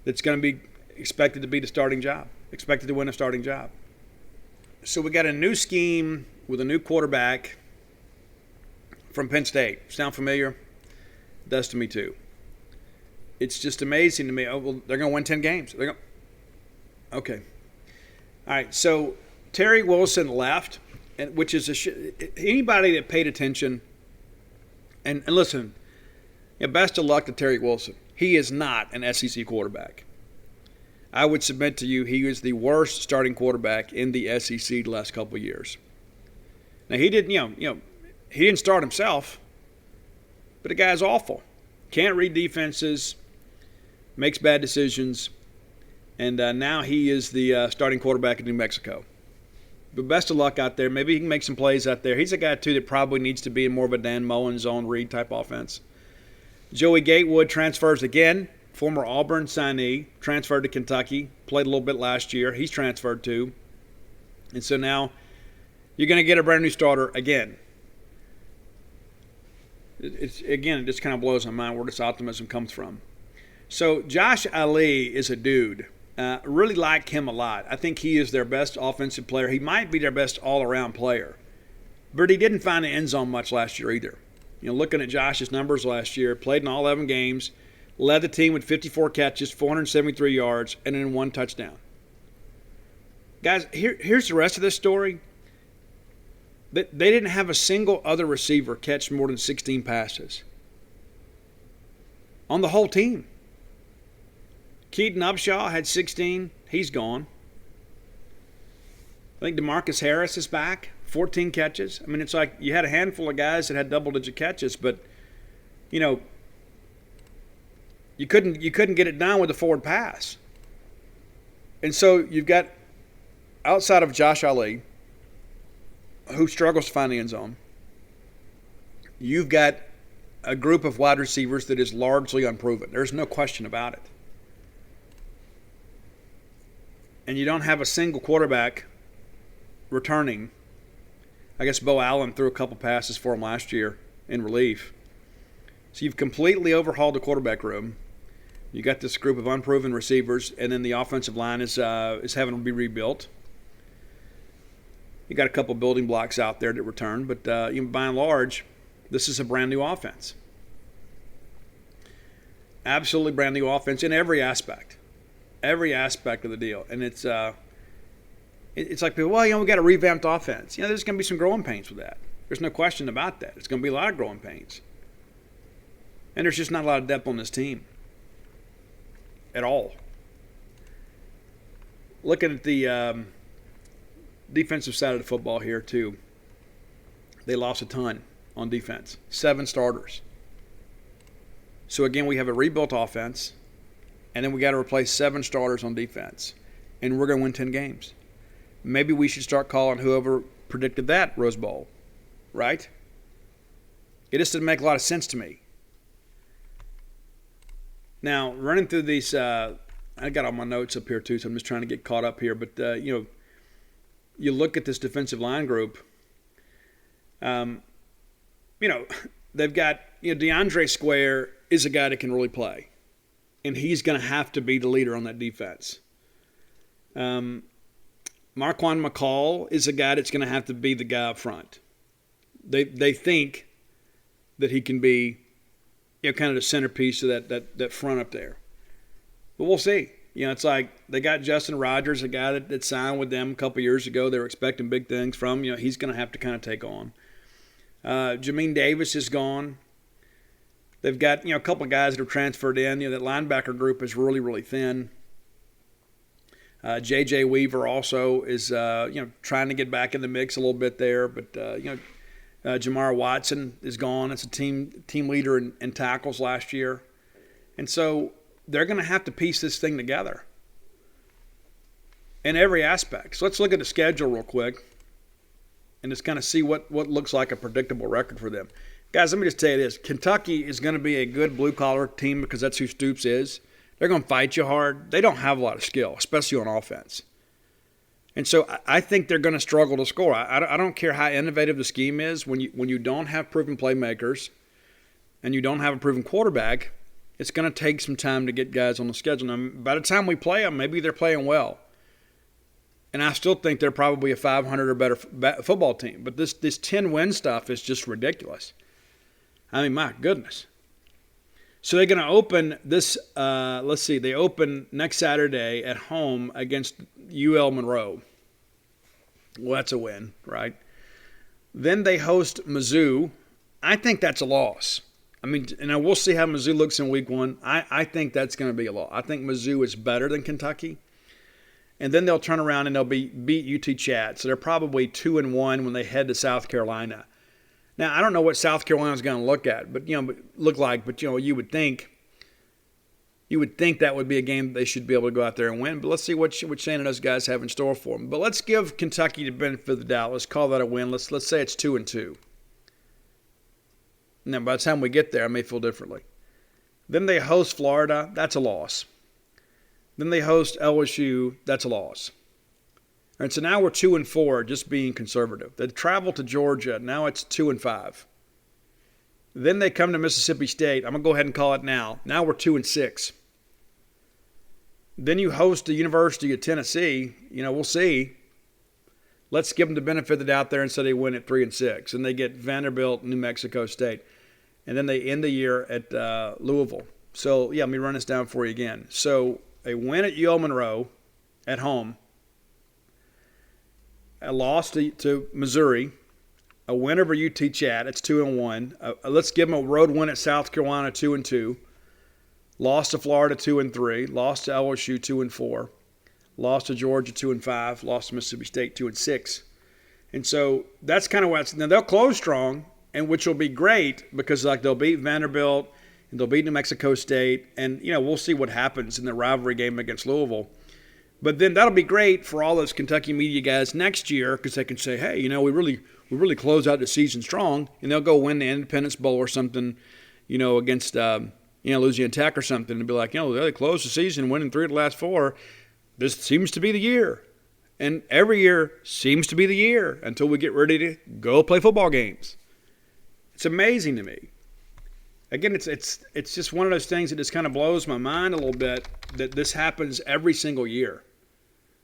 that's going to be expected to be the starting job, expected to win a starting job. So we got a new scheme with a new quarterback from Penn State. Sound familiar? It does to me too. It's just amazing to me. Oh, well, they're going to win 10 games. Okay. All right, so Terry Wilson left, which is anybody that paid attention, and listen, best of luck to Terry Wilson. He is not an SEC quarterback. I would submit to you he was the worst starting quarterback in the SEC the last couple of years. Now he didn't, he didn't start himself, but the guy's awful. Can't read defenses, makes bad decisions, and now he is the starting quarterback in New Mexico. But best of luck out there. Maybe he can make some plays out there. He's a guy, too, that probably needs to be in more of a Dan Mullen, zone read type offense. Joey Gatewood transfers again. Former Auburn signee, transferred to Kentucky, played a little bit last year. He's transferred too. And so now you're going to get a brand new starter again. It just kind of blows my mind where this optimism comes from. So Josh Ali is a dude. Really like him a lot. I think he is their best offensive player. He might be their best all-around player. But he didn't find the end zone much last year either. Looking at Josh's numbers last year, played in all 11 games, led the team with 54 catches, 473 yards, and then 1 touchdown. Guys, here's the rest of this story. They didn't have a single other receiver catch more than 16 passes on the whole team. Keaton Upshaw had 16. He's gone. I think DeMarcus Harris is back, 14 catches. I mean, it's like you had a handful of guys that had double-digit catches, but, you couldn't get it done with a forward pass. And so you've got, outside of Josh Ali, who struggles to find the end zone, you've got a group of wide receivers that is largely unproven. There's no question about it. And you don't have a single quarterback returning. I guess Bo Allen threw a couple passes for him last year in relief. So you've completely overhauled the quarterback room. You got this group of unproven receivers, and then the offensive line is having to be rebuilt. You got a couple building blocks out there to return, but by and large, this is a brand new offense. Absolutely brand new offense in every aspect of the deal. And it's like people, we got a revamped offense. There's going to be some growing pains with that. There's no question about that. It's going to be a lot of growing pains. And there's just not a lot of depth on this team at all. Looking at the defensive side of the football here, too, they lost a ton on defense. 7 starters. So, again, we have a rebuilt offense, and then we got to replace 7 starters on defense. And we're going to win 10 games. Maybe we should start calling whoever predicted that Rose Bowl, right? It just didn't make a lot of sense to me. Now, running through these, I got all my notes up here too, so I'm just trying to get caught up here. But, you look at this defensive line group, they've got, DeAndre Square is a guy that can really play. And he's going to have to be the leader on that defense. Marquand McCall is a guy that's going to have to be the guy up front. They think that he can be, kind of the centerpiece of that front up there. But we'll see. It's like they got Justin Rogers, a guy that signed with them a couple years ago. They were expecting big things from. He's going to have to kind of take on. Jamin Davis is gone. They've got, a couple of guys that have transferred in. That linebacker group is really, really thin. J.J. Weaver also is, trying to get back in the mix a little bit there. But, Jamar Watson is gone. It's a team leader in tackles last year. And so they're going to have to piece this thing together in every aspect. So let's look at the schedule real quick and just kind of see what looks like a predictable record for them. Guys, let me just tell you this. Kentucky is going to be a good blue-collar team because that's who Stoops is. They're going to fight you hard. They don't have a lot of skill, especially on offense. And so I think they're going to struggle to score. I don't care how innovative the scheme is. When you don't have proven playmakers and you don't have a proven quarterback, it's going to take some time to get guys on the schedule. Now, by the time we play them, maybe they're playing well. And I still think they're probably a 500 or better football team. But this 10-win stuff is just ridiculous. I mean, my goodness. So they're going to open this, let's see, they open next Saturday at home against UL Monroe. Well, that's a win, right? Then they host Mizzou. I think that's a loss. I mean, and we'll see how Mizzou looks in week 1. I think that's going to be a loss. I think Mizzou is better than Kentucky. And then they'll turn around and they'll beat UT Chat. So they're probably 2-1 when they head to South Carolina. Now, I don't know what South Carolina's going to look like, but you would think that would be a game that they should be able to go out there and win. But let's see what Shane and those guys have in store for them. But let's give Kentucky the benefit of the doubt. Let's call that a win. Let's say it's 2-2. Now, by the time we get there, I may feel differently. Then they host Florida. That's a loss. Then they host LSU. That's a loss. All right, so now we're 2-4, just being conservative. They travel to Georgia. Now it's 2-5. Then they come to Mississippi State. I'm going to go ahead and call it now. Now we're 2-6. Then you host the University of Tennessee. We'll see. Let's give them the benefit of the doubt there and say they win at 3-6. And they get Vanderbilt, New Mexico State. And then they end the year at Louisville. So, let me run this down for you again. So, a win at UL Monroe at home. A loss to Missouri, a win over UT Chat, it's 2-1. Let's give them a road win at South Carolina, 2-2. Lost to Florida, 2-3. Lost to LSU, 2-4. Lost to Georgia, 2-5. Lost to Mississippi State, 2-6. And so that's kind of what. Now they'll close strong, and which will be great because they'll beat Vanderbilt and they'll beat New Mexico State, and we'll see what happens in the rivalry game against Louisville. But then that'll be great for all those Kentucky media guys next year because they can say, hey, we really close out the season strong, and they'll go win the Independence Bowl or something, against Louisiana Tech or something, and be like, they closed the season, winning 3 of the last 4. This seems to be the year, and every year seems to be the year until we get ready to go play football games. It's amazing to me. Again, it's just one of those things that just kind of blows my mind a little bit that this happens every single year.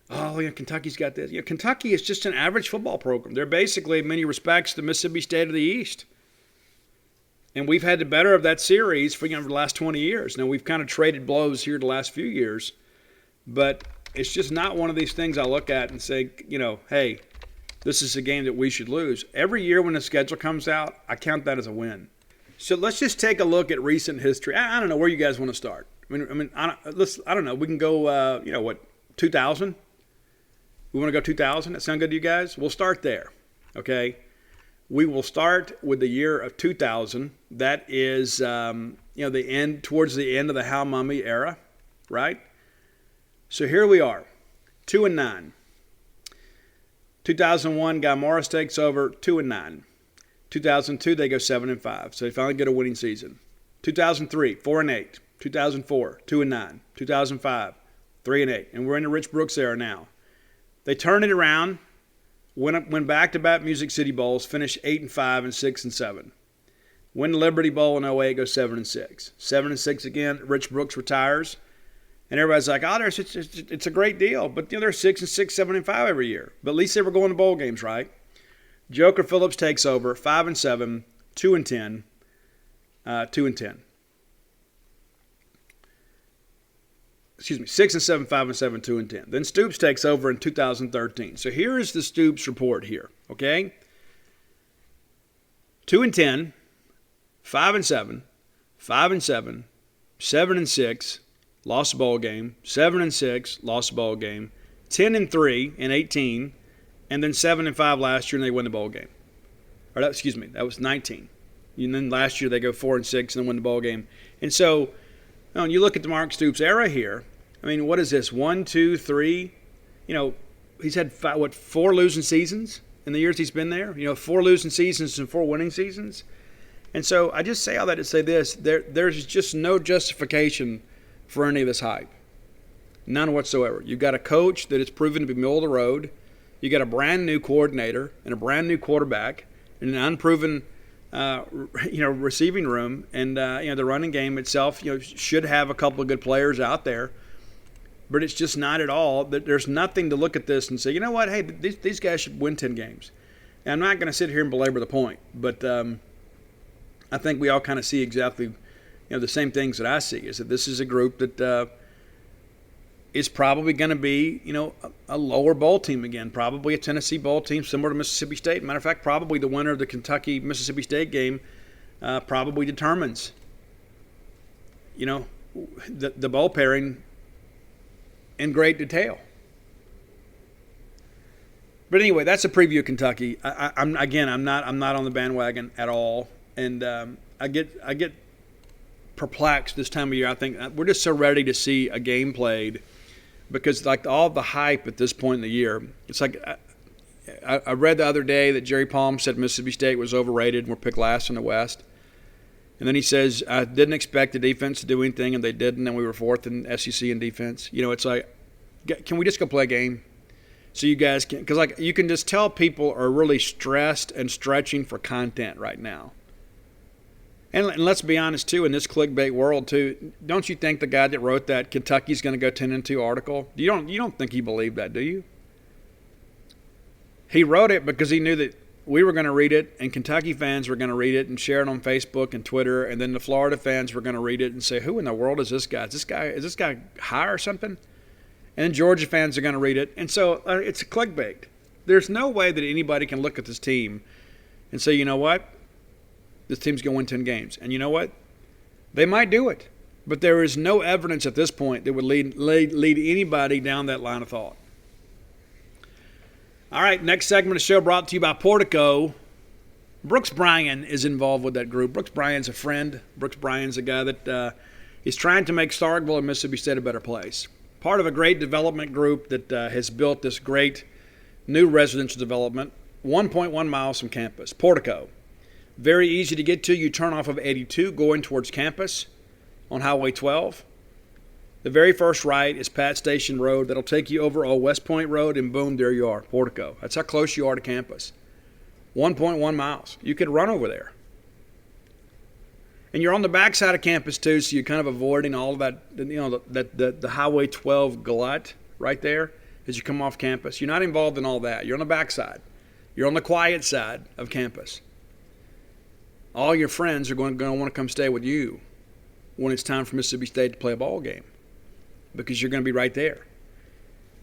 Oh, Kentucky's got this. Kentucky is just an average football program. They're basically, in many respects, the Mississippi State of the East. And we've had the better of that series for the last 20 years. Now, we've kind of traded blows here the last few years. But it's just not one of these things I look at and say, hey, this is a game that we should lose. Every year when the schedule comes out, I count that as a win. So let's just take a look at recent history. I don't know where you guys want to start. I don't know. We can go, 2000? We want to go 2000? That sound good to you guys? We'll start there, okay? We will start with the year of 2000. That is, towards the end of the Hal Mumme era, right? So here we are, 2-9. 2001, Guy Morris takes over, 2-9. 2002, they go 7-5. So they finally get a winning season. 2003, 4-8. 2004, 2-9. 2005, 3-8. And we're in the Rich Brooks era now. They turn it around, win back-to-back Music City Bowls, finish 8-5 and 6-7. Win the Liberty Bowl in 08, go 7-6. 7-6 again, Rich Brooks retires. And everybody's like, it's a great deal. But they're 6-6, 7-5 every year. But at least they were going to bowl games, right? Joker Phillips takes over, 5-7, 2-10, 2-10. Excuse me, 6-7, 5-7, 2-10. Then Stoops takes over in 2013. So here is the Stoops report here, okay? 2-10, 5-7, 5-7, 7-6, lost a bowl game, 7-6, lost a bowl game, 10-3 in 18, and then 7-5 last year and they win the bowl game. That was 19. And then last year they go 4-6 and then win the bowl game. And so when you look at the Mark Stoops era here, I mean, what is this? 1, 2, 3. He's had 4 losing seasons in the years he's been there. 4 losing seasons and 4 winning seasons. And so I just say all that to say this: there's just no justification for any of this hype, none whatsoever. You've got a coach that is proven to be middle of the road. You got a brand new coordinator and a brand new quarterback and an unproven, receiving room, and the running game itself, should have a couple of good players out there, but it's just not at all. There's nothing to look at this and say, you know what? Hey, these guys should win 10 games. And I'm not going to sit here and belabor the point, but I think we all kind of see exactly, the same things that I see. Is that this is a group that is probably going to be, a lower bowl team again, probably a Tennessee bowl team similar to Mississippi State. Matter of fact, probably the winner of the Kentucky-Mississippi State game probably determines, the bowl pairing in great detail. But anyway, that's a preview of Kentucky. I'm not on the bandwagon at all, and I get perplexed this time of year. I think we're just so ready to see a game played. Because like all the hype at this point in the year, it's like I read the other day that Jerry Palm said Mississippi State was overrated and were picked last in the West. And then he says, I didn't expect the defense to do anything, and they didn't, and we were fourth in SEC in defense. It's like, can we just go play a game? So you guys can – because you can just tell people are really stressed and stretching for content right now. And let's be honest, too, in this clickbait world, too, don't you think the guy that wrote that Kentucky's going to go 10-2 article, you don't think he believed that, do you? He wrote it because he knew that we were going to read it and Kentucky fans were going to read it and share it on Facebook and Twitter, and then the Florida fans were going to read it and say, who in the world is this guy? Is this guy high or something? And then Georgia fans are going to read it. And so it's a clickbait. There's no way that anybody can look at this team and say, you know what? This team's going to win 10 games. And you know what? They might do it. But there is no evidence at this point that would lead anybody down that line of thought. All right, next segment of the show brought to you by Portico. Brooks Bryan is involved with that group. Brooks Bryan's a friend. Brooks Bryan's a guy that is trying to make Starkville and Mississippi State a better place. Part of a great development group that has built this great new residential development 1.1 miles from campus. Portico. Very easy to get to. You turn off of 82 going towards campus on Highway 12. The very first right is Pat Station Road. That'll take you over Old West Point Road, and boom, there you are, Portico. That's how close you are to campus. 1.1 miles. You could run over there. And you're on the backside of campus, too, so you're kind of avoiding all of that, the Highway 12 glut right there as you come off campus. You're not involved in all that. You're on the backside. You're on the quiet side of campus. All your friends are going to want to come stay with you when it's time for Mississippi State to play a ball game because you're going to be right there.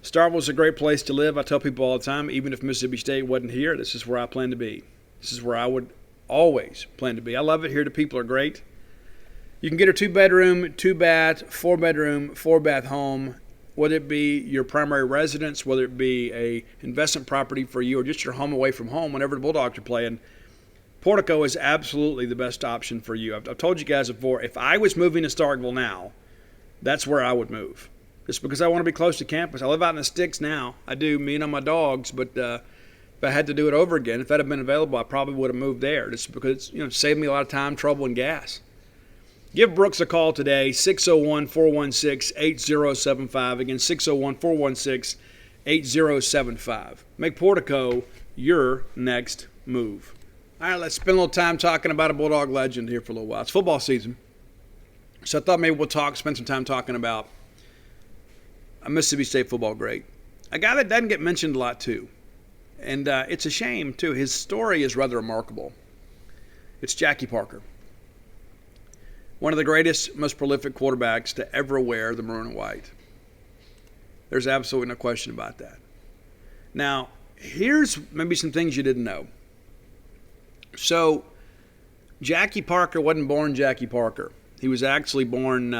Starkville's a great place to live. I tell people all the time, even if Mississippi State wasn't here, this is where I plan to be. This is where I would always plan to be. I love it here. The people are great. You can get a 2-bedroom, 2-bath, 4-bedroom, 4-bath home, whether it be your primary residence, whether it be a investment property for you, or just your home away from home whenever the Bulldogs are playing. Portico is absolutely the best option for you. I've told you guys before, if I was moving to Starkville now, that's where I would move. Just because I want to be close to campus. I live out in the sticks now. I do, me and my dogs, but if I had to do it over again, if that had been available, I probably would have moved there just because it saved me a lot of time, trouble, and gas. Give Brooks a call today, 601-416-8075. Again, 601-416-8075. Make Portico your next move. All right, let's spend a little time talking about a Bulldog legend here for a little while. It's football season, so I thought maybe we'll spend some time talking about a Mississippi State football great. A guy that doesn't get mentioned a lot, too. And it's a shame, too. His story is rather remarkable. It's Jackie Parker. One of the greatest, most prolific quarterbacks to ever wear the maroon and white. There's absolutely no question about that. Now, here's maybe some things you didn't know. So, Jackie Parker wasn't born Jackie Parker. He was actually born,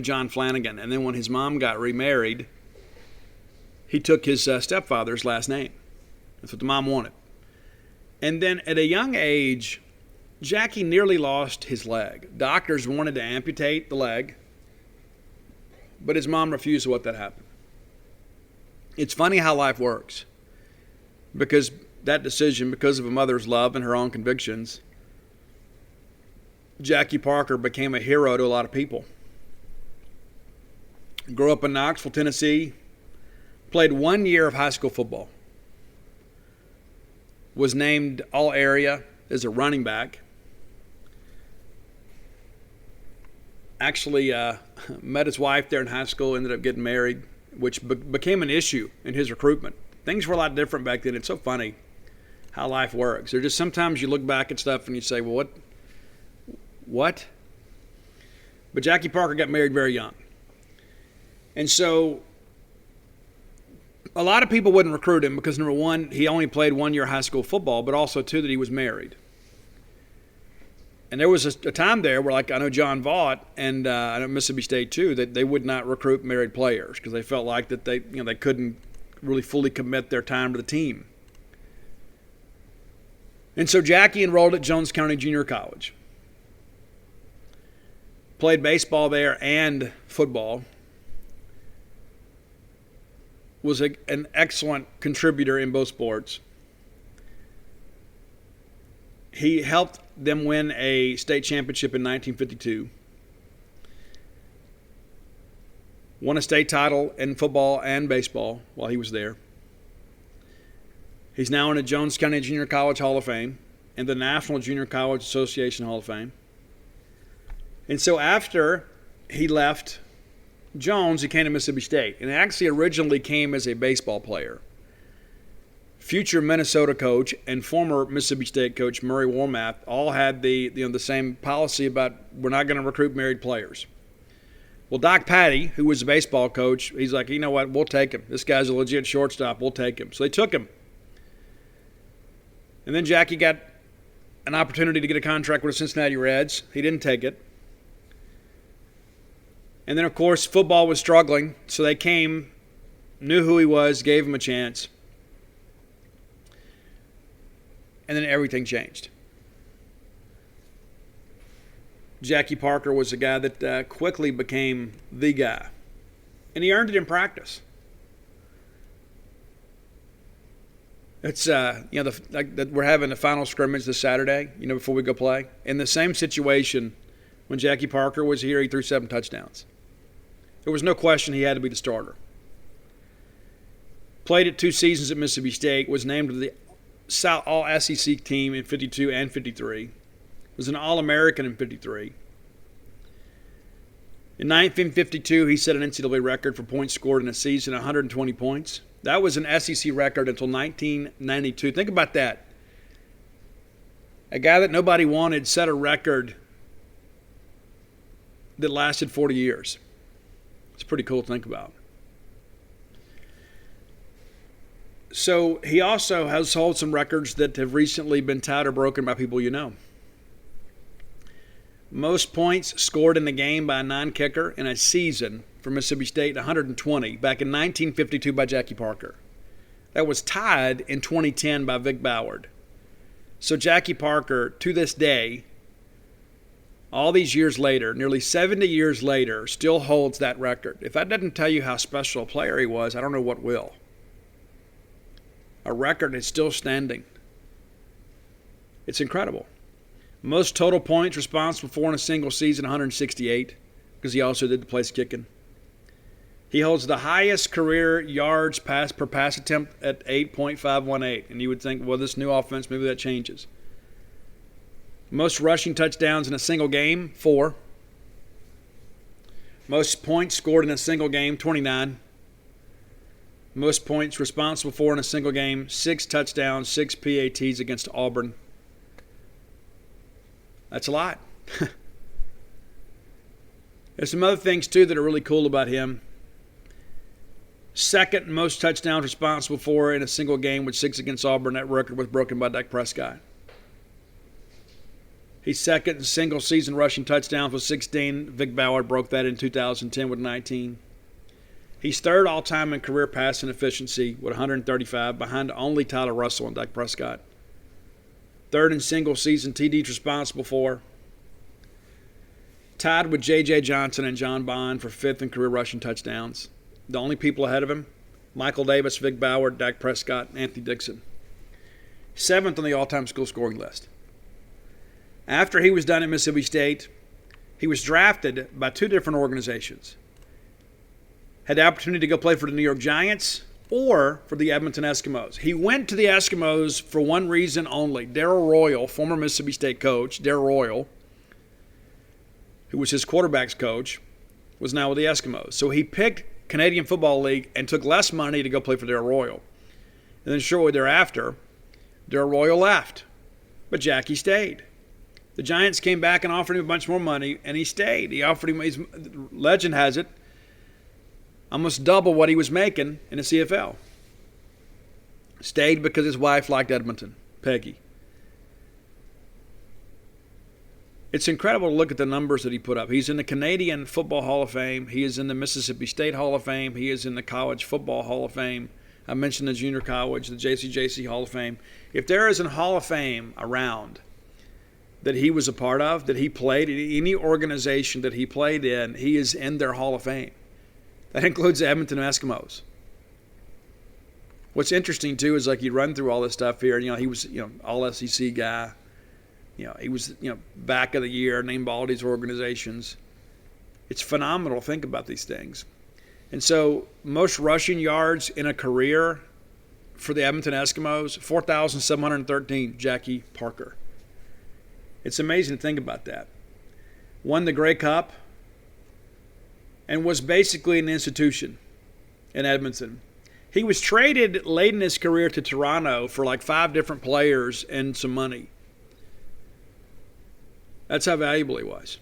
John Flanagan. And then when his mom got remarried, he took his stepfather's last name. That's what the mom wanted. And then at a young age, Jackie nearly lost his leg. Doctors wanted to amputate the leg, but his mom refused to let that happen. It's funny how life works. Because that decision, because of a mother's love and her own convictions, Jackie Parker became a hero to a lot of people. Grew up in Knoxville, Tennessee, played 1 year of high school football. was named All-Area as a running back. Actually met his wife there in high school, ended up getting married, which became an issue in his recruitment. Things were a lot different back then. It's so funny how life works. There's just sometimes you look back at stuff and you say, well, what? But Jackie Parker got married very young. And so a lot of people wouldn't recruit him because, number one, he only played 1 year of high school football, but also, two, that he was married. And there was a time there where, like, I know John Vaught and I know Mississippi State too, that they would not recruit married players because they felt like that they couldn't really fully commit their time to the team. And so Jackie enrolled at Jones County Junior College. Played baseball there and football. Was an excellent contributor in both sports. He helped them win a state championship in 1952. Won a state title in football and baseball while he was there. He's now in the Jones County Junior College Hall of Fame and the National Junior College Association Hall of Fame. And so after he left Jones, he came to Mississippi State, and actually originally came as a baseball player. Future Minnesota coach and former Mississippi State coach Murray Warmath all had the same policy about we're not going to recruit married players. Well, Doc Patty, who was a baseball coach, he's like, you know what, we'll take him. This guy's a legit shortstop. We'll take him. So they took him. And then Jackie got an opportunity to get a contract with the Cincinnati Reds. He didn't take it. And then, of course, football was struggling, so they came, knew who he was, gave him a chance. And then everything changed. Jackie Parker was a guy that quickly became the guy. And he earned it in practice. It's, we're having the final scrimmage this Saturday, before we go play. In the same situation, when Jackie Parker was here, he threw 7 touchdowns. There was no question he had to be the starter. Played it 2 seasons at Mississippi State, was named to the All-SEC team in 52 and 53. Was an All-American in 53. In 1952, he set an NCAA record for points scored in a season, 120 points. That was an SEC record until 1992. Think about that. A guy that nobody wanted set a record that lasted 40 years. It's pretty cool to think about. So he also has held some records that have recently been tied or broken by people you know. Most points scored in the game by a non-kicker in a season for Mississippi State, 120, back in 1952 by Jackie Parker. That was tied in 2010 by Vic Ballard. So Jackie Parker, to this day, all these years later, nearly 70 years later, still holds that record. If that doesn't tell you how special a player he was, I don't know what will. A record is still standing. It's incredible. Most total points responsible for in a single season, 168, because he also did the place kicking. He holds the highest career yards per pass attempt at 8.518. And you would think, well, this new offense, maybe that changes. Most rushing touchdowns in a single game, 4. Most points scored in a single game, 29. Most points responsible for in a single game, 6 touchdowns, 6 PATs against Auburn. That's a lot. There's some other things, too, that are really cool about him. Second most touchdowns responsible for in a single game with 6 against Auburn. That record was broken by Dak Prescott. He's second in single season rushing touchdowns with 16. Vic Ballard broke that in 2010 with 19. He's third all-time in career passing efficiency with 135, behind only Tyler Russell and Dak Prescott. Third in single season TDs responsible for. Tied with J.J. Johnson and John Bond for 5th in career rushing touchdowns. The only people ahead of him, Michael Davis, Vic Ballard, Dak Prescott, and Anthony Dixon. 7th on the all-time school scoring list. After he was done at Mississippi State, he was drafted by 2 different organizations. Had the opportunity to go play for the New York Giants or for the Edmonton Eskimos. He went to the Eskimos for one reason only. Darrell Royal, former Mississippi State coach, Darrell Royal, who was his quarterback's coach, was now with the Eskimos. So he picked Canadian Football League and took less money to go play for Darrell Royal. And then shortly thereafter, Darrell Royal left, but Jackie stayed. The Giants came back and offered him a bunch more money, and he stayed. He offered him, legend has it, almost double what he was making in the CFL. Stayed because his wife liked Edmonton, Peggy. It's incredible to look at the numbers that he put up. He's in the Canadian Football Hall of Fame. He is in the Mississippi State Hall of Fame. He is in the College Football Hall of Fame. I mentioned the Junior College, the JCJC Hall of Fame. If there is a Hall of Fame around that he was a part of, that he played in, any organization that he played in, he is in their Hall of Fame. That includes the Edmonton Eskimos. What's interesting, too, is like you run through all this stuff here. He was, all SEC guy. He was, back of the year, named all these organizations. It's phenomenal to think about these things. And so most rushing yards in a career for the Edmonton Eskimos, 4,713, Jackie Parker. It's amazing to think about that. Won the Grey Cup and was basically an institution in Edmonton. He was traded late in his career to Toronto for like 5 different players and some money. That's how valuable he was.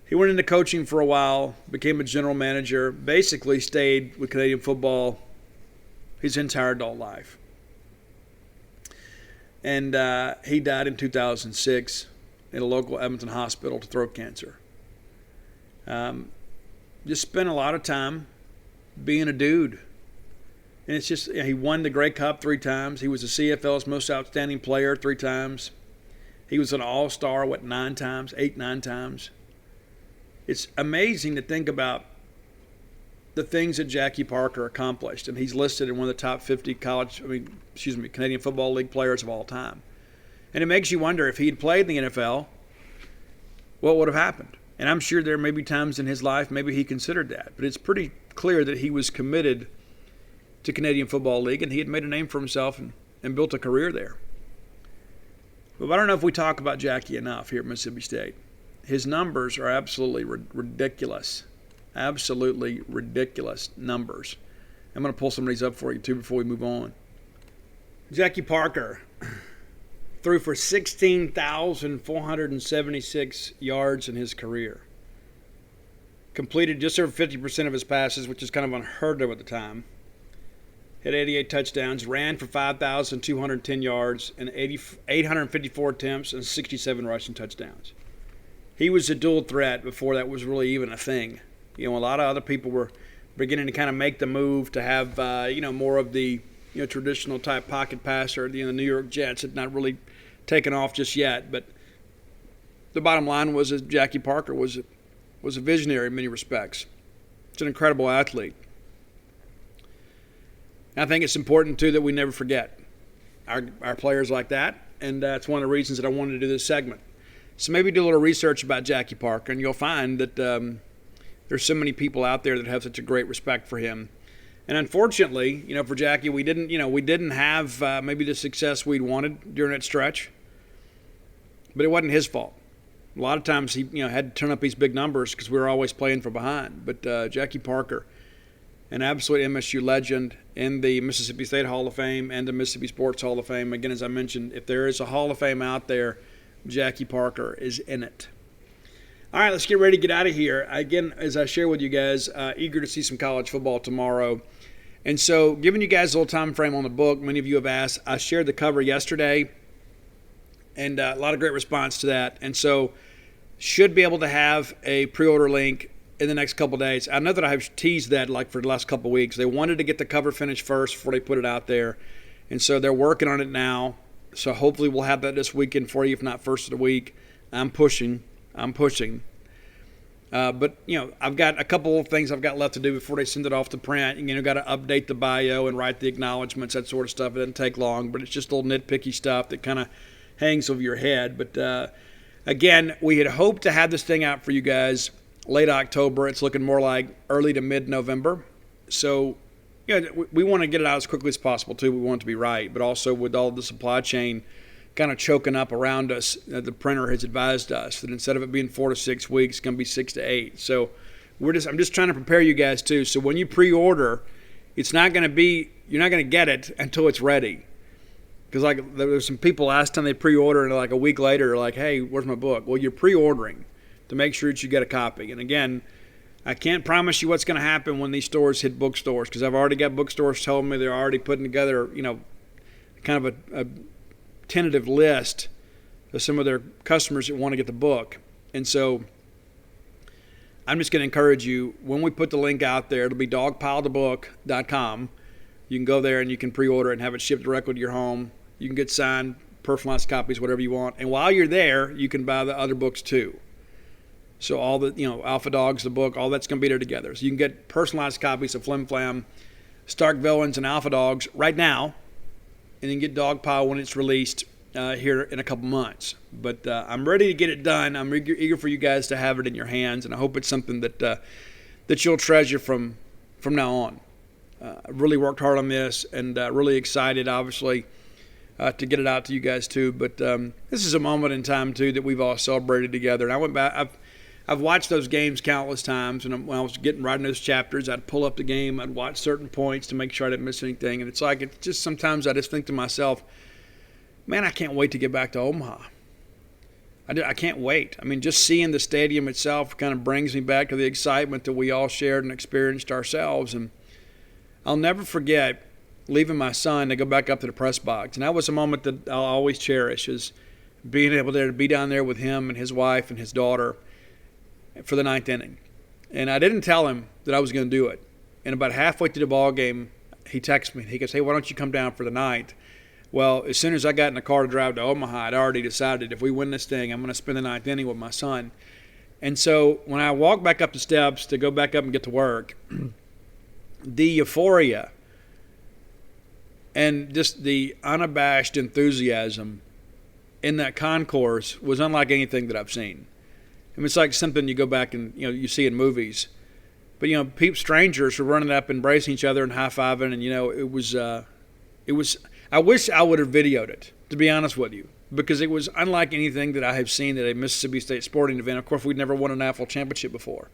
He went into coaching for a while, became a general manager, basically stayed with Canadian football his entire adult life. And he died in 2006 in a local Edmonton hospital to throat cancer. Just spent a lot of time being a dude. And it's just, he won the Grey Cup 3 times. He was the CFL's most outstanding player 3 times. He was an all-star, 9 times? 8, 9 times. It's amazing to think about the things that Jackie Parker accomplished. And he's listed in one of the top 50 Canadian Football League players of all time. And it makes you wonder, if he had played in the NFL, what would have happened? And I'm sure there may be times in his life maybe he considered that. But it's pretty clear that he was committed to Canadian Football League, and he had made a name for himself and built a career there. But I don't know if we talk about Jackie enough here at Mississippi State. His numbers are absolutely ridiculous. Absolutely ridiculous numbers. I'm going to pull some of these up for you, too, before we move on. Jackie Parker threw for 16,476 yards in his career. Completed just over 50% of his passes, which is kind of unheard of at the time. Had 88 touchdowns, ran for 5,210 yards and 854 attempts and 67 rushing touchdowns. He was a dual threat before that was really even a thing. A lot of other people were beginning to kind of make the move to have, more of the, traditional type pocket passer. The New York Jets had not really taken off just yet. But the bottom line was that Jackie Parker was a visionary in many respects. He's an incredible athlete. I think it's important, too, that we never forget our players like that, and that's one of the reasons that I wanted to do this segment. So maybe do a little research about Jackie Parker, and you'll find that there's so many people out there that have such a great respect for him. And unfortunately, for Jackie, we didn't have maybe the success we'd wanted during that stretch, but it wasn't his fault. A lot of times he had to turn up these big numbers because we were always playing from behind. But Jackie Parker, an absolute MSU legend in the Mississippi State Hall of Fame and the Mississippi Sports Hall of Fame. Again, as I mentioned, if there is a Hall of Fame out there, Jackie Parker is in it. All right, let's get ready to get out of here. Again, as I share with you guys, eager to see some college football tomorrow. And so, giving you guys a little time frame on the book, many of you have asked. I shared the cover yesterday, and a lot of great response to that. And so, should be able to have a pre-order link in the next couple of days. I know that I have teased that for the last couple of weeks. They wanted to get the cover finished first before they put it out there. And so they're working on it now. So hopefully we'll have that this weekend for you, if not first of the week. I'm pushing. But, I've got a couple of things I've got left to do before they send it off to print. Got to update the bio and write the acknowledgments, that sort of stuff. It doesn't take long, but it's just a little nitpicky stuff that kind of hangs over your head. But, again, we had hoped to have this thing out for you guys late October. It's looking more like early to mid-November. So, we want to get it out as quickly as possible, too. We want it to be right. But also with all the supply chain kind of choking up around us, the printer has advised us that instead of it being 4 to 6 weeks, it's going to be 6 to 8. So I'm just trying to prepare you guys, too. So when you pre-order, you're not going to get it until it's ready. Because like there were some people last time they pre-ordered and like a week later, they're like, hey, where's my book? Well, you're pre-ordering to make sure that you get a copy. And again, I can't promise you what's going to happen when these stores hit bookstores, because I've already got bookstores telling me they're already putting together, kind of a tentative list of some of their customers that want to get the book. And so I'm just going to encourage you, when we put the link out there, it'll be dogpilethebook.com. You can go there and you can pre-order it and have it shipped directly to your home. You can get signed, personalized copies, whatever you want. And while you're there, you can buy the other books too. So all the, Alpha Dogs, the book, all that's going to be there together. So you can get personalized copies of Flim Flam, Stark Villains, and Alpha Dogs right now, and then get Dogpile when it's released here in a couple months. But I'm ready to get it done. I'm eager for you guys to have it in your hands, and I hope it's something that you'll treasure from now on. I really worked hard on this, and really excited, obviously, to get it out to you guys too. But this is a moment in time too that we've all celebrated together. And I went back. I've watched those games countless times, and when I was writing those chapters, I'd pull up the game, I'd watch certain points to make sure I didn't miss anything. And it's just sometimes I just think to myself, man, I can't wait to get back to Omaha. I can't wait. I mean, just seeing the stadium itself kind of brings me back to the excitement that we all shared and experienced ourselves. And I'll never forget leaving my son to go back up to the press box. And that was a moment that I'll always cherish, is being able to be down there with him and his wife and his daughter for the 9th inning. And I didn't tell him that I was going to do it. And about halfway through the ball game, he texted me. He goes, hey, why don't you come down for the 9th? Well, as soon as I got in the car to drive to Omaha, I'd already decided if we win this thing, I'm going to spend the 9th inning with my son. And so when I walked back up the steps to go back up and get to work, the euphoria and just the unabashed enthusiasm in that concourse was unlike anything that I've seen. I mean, it's like something you go back and you see in movies. But strangers were running up, embracing each other and high-fiving, and it was. I wish I would have videoed it, to be honest with you, because it was unlike anything that I have seen at a Mississippi State sporting event. Of course, we'd never won a national championship before.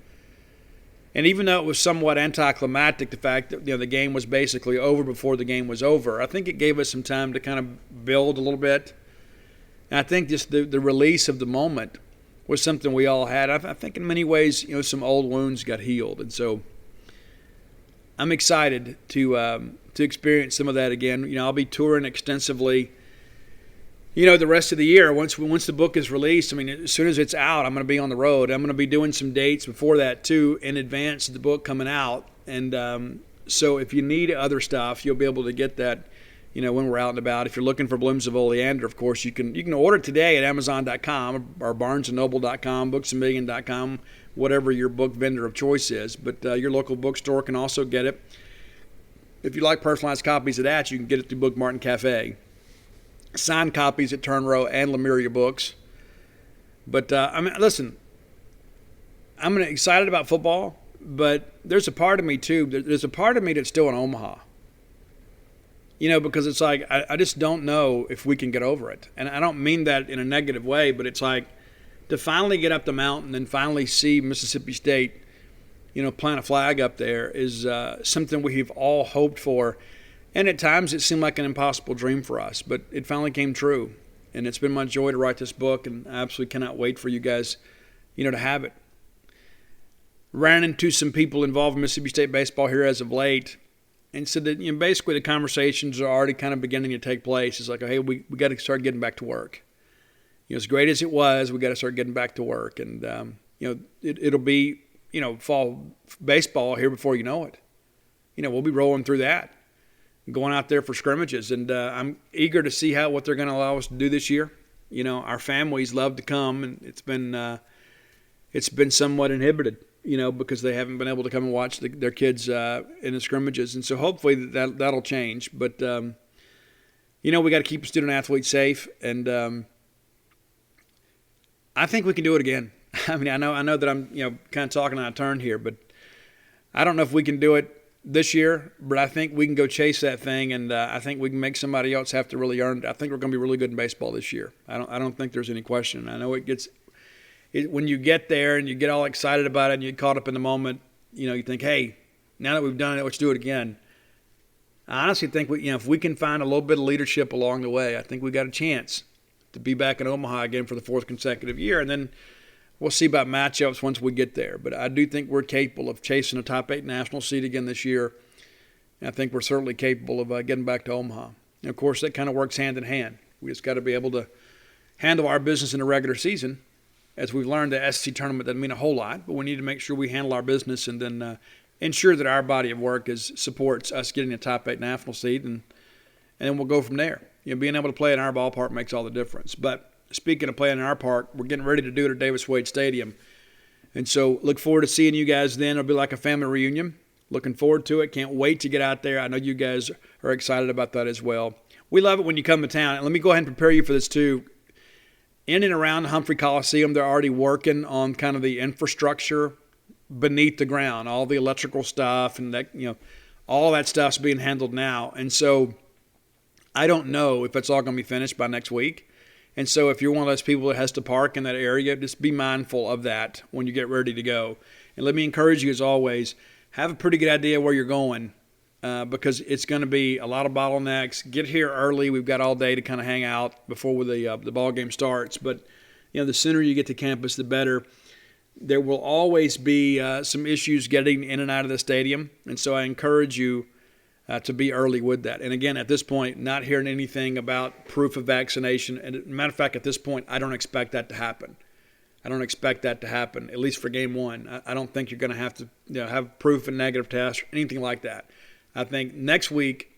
And even though it was somewhat anticlimactic, the fact that the game was basically over before the game was over, I think it gave us some time to kind of build a little bit. And I think just the release of the moment was something we all had. I think in many ways, some old wounds got healed. And so I'm excited to experience some of that again. I'll be touring extensively, the rest of the year. Once the book is released, I mean, as soon as it's out, I'm going to be on the road. I'm going to be doing some dates before that, too, in advance of the book coming out. And so if you need other stuff, you'll be able to get that, when we're out and about. If you're looking for Blooms of Oleander, of course, you can order it today at Amazon.com or BarnesandNoble.com, BooksAMillion.com, whatever your book vendor of choice is. But your local bookstore can also get it. If you like personalized copies of that, you can get it through Book Martin Cafe. Signed copies at Turnrow and Lemuria Books. But, listen, I'm excited about football, but there's a part of me, too. There's a part of me that's still in Omaha. Because it's like I just don't know if we can get over it. And I don't mean that in a negative way, but it's like to finally get up the mountain and finally see Mississippi State, plant a flag up there is something we've all hoped for. And at times it seemed like an impossible dream for us, but it finally came true. And it's been my joy to write this book, and I absolutely cannot wait for you guys, to have it. Ran into some people involved in Mississippi State baseball here as of late, and said that basically the conversations are already kind of beginning to take place. It's like, hey, we got to start getting back to work. As great as it was, we got to start getting back to work. And it'll be fall baseball here before you know it. We'll be rolling through that, going out there for scrimmages, and I'm eager to see what they're going to allow us to do this year. Our families love to come, and it's been somewhat inhibited. Because they haven't been able to come and watch their kids in the scrimmages. And so hopefully that'll change. But, we got to keep the student athletes safe. And I think we can do it again. I mean, I know that I'm, kind of talking on a turn here, but I don't know if we can do it this year, but I think we can go chase that thing, and I think we can make somebody else have to really earn it. I think we're going to be really good in baseball this year. I don't think there's any question. I know when you get there and you get all excited about it and you get caught up in the moment, you think, hey, now that we've done it, let's do it again. I honestly think if we can find a little bit of leadership along the way, I think we got a chance to be back in Omaha again for the 4th consecutive year, and then we'll see about matchups once we get there. But I do think we're capable of chasing a top 8 national seed again this year. And I think we're certainly capable of getting back to Omaha. And, of course, that kind of works hand in hand. We just got to be able to handle our business in the regular season. As we've learned, the SEC tournament doesn't mean a whole lot, but we need to make sure we handle our business and then ensure that our body of work supports us getting a top 8 national seed, and then we'll go from there. Being able to play in our ballpark makes all the difference. But speaking of playing in our park, we're getting ready to do it at Davis Wade Stadium. And so look forward to seeing you guys then. It'll be like a family reunion. Looking forward to it. Can't wait to get out there. I know you guys are excited about that as well. We love it when you come to town. And let me go ahead and prepare you for this too. In and around the Humphrey Coliseum, they're already working on kind of the infrastructure beneath the ground, all the electrical stuff, and that, all that stuff's being handled now. And so I don't know if it's all going to be finished by next week. And so if you're one of those people that has to park in that area, just be mindful of that when you get ready to go. And let me encourage you, as always, have a pretty good idea where you're going because it's going to be a lot of bottlenecks. Get here early. We've got all day to kind of hang out before the ball game starts. But, the sooner you get to campus, the better. There will always be some issues getting in and out of the stadium. And so I encourage you to be early with that. And again, at this point, not hearing anything about proof of vaccination. And as a matter of fact, at this point, I don't expect that to happen. I don't expect that to happen, at least for game one. I don't think you're going to have to have proof of negative test or anything like that. I think next week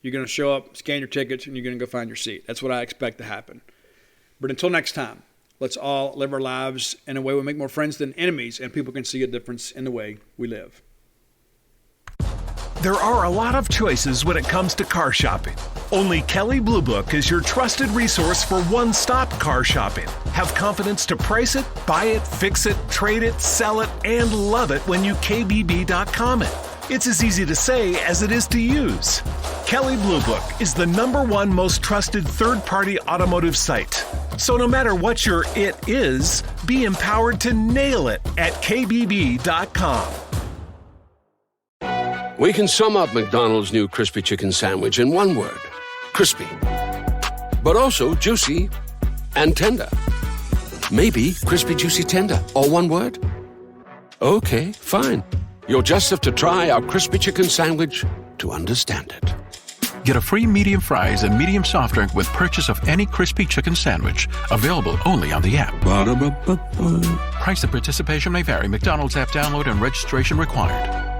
you're going to show up, scan your tickets, and you're going to go find your seat. That's what I expect to happen. But until next time, let's all live our lives in a way we make more friends than enemies, and people can see a difference in the way we live. There are a lot of choices when it comes to car shopping. Only Kelley Blue Book is your trusted resource for one-stop car shopping. Have confidence to price it, buy it, fix it, trade it, sell it, and love it when you KBB.com it. It's as easy to say as it is to use. Kelley Blue Book is the #1 most trusted third-party automotive site. So no matter what your it is, be empowered to nail it at KBB.com. We can sum up McDonald's new crispy chicken sandwich in one word: crispy. But also juicy and tender. Maybe crispy, juicy, tender, all one word? Okay, fine. You'll just have to try our crispy chicken sandwich to understand it. Get a free medium fries and medium soft drink with purchase of any crispy chicken sandwich. Available only on the app. Ba-da-ba-ba-ba. Price and participation may vary. McDonald's app download and registration required.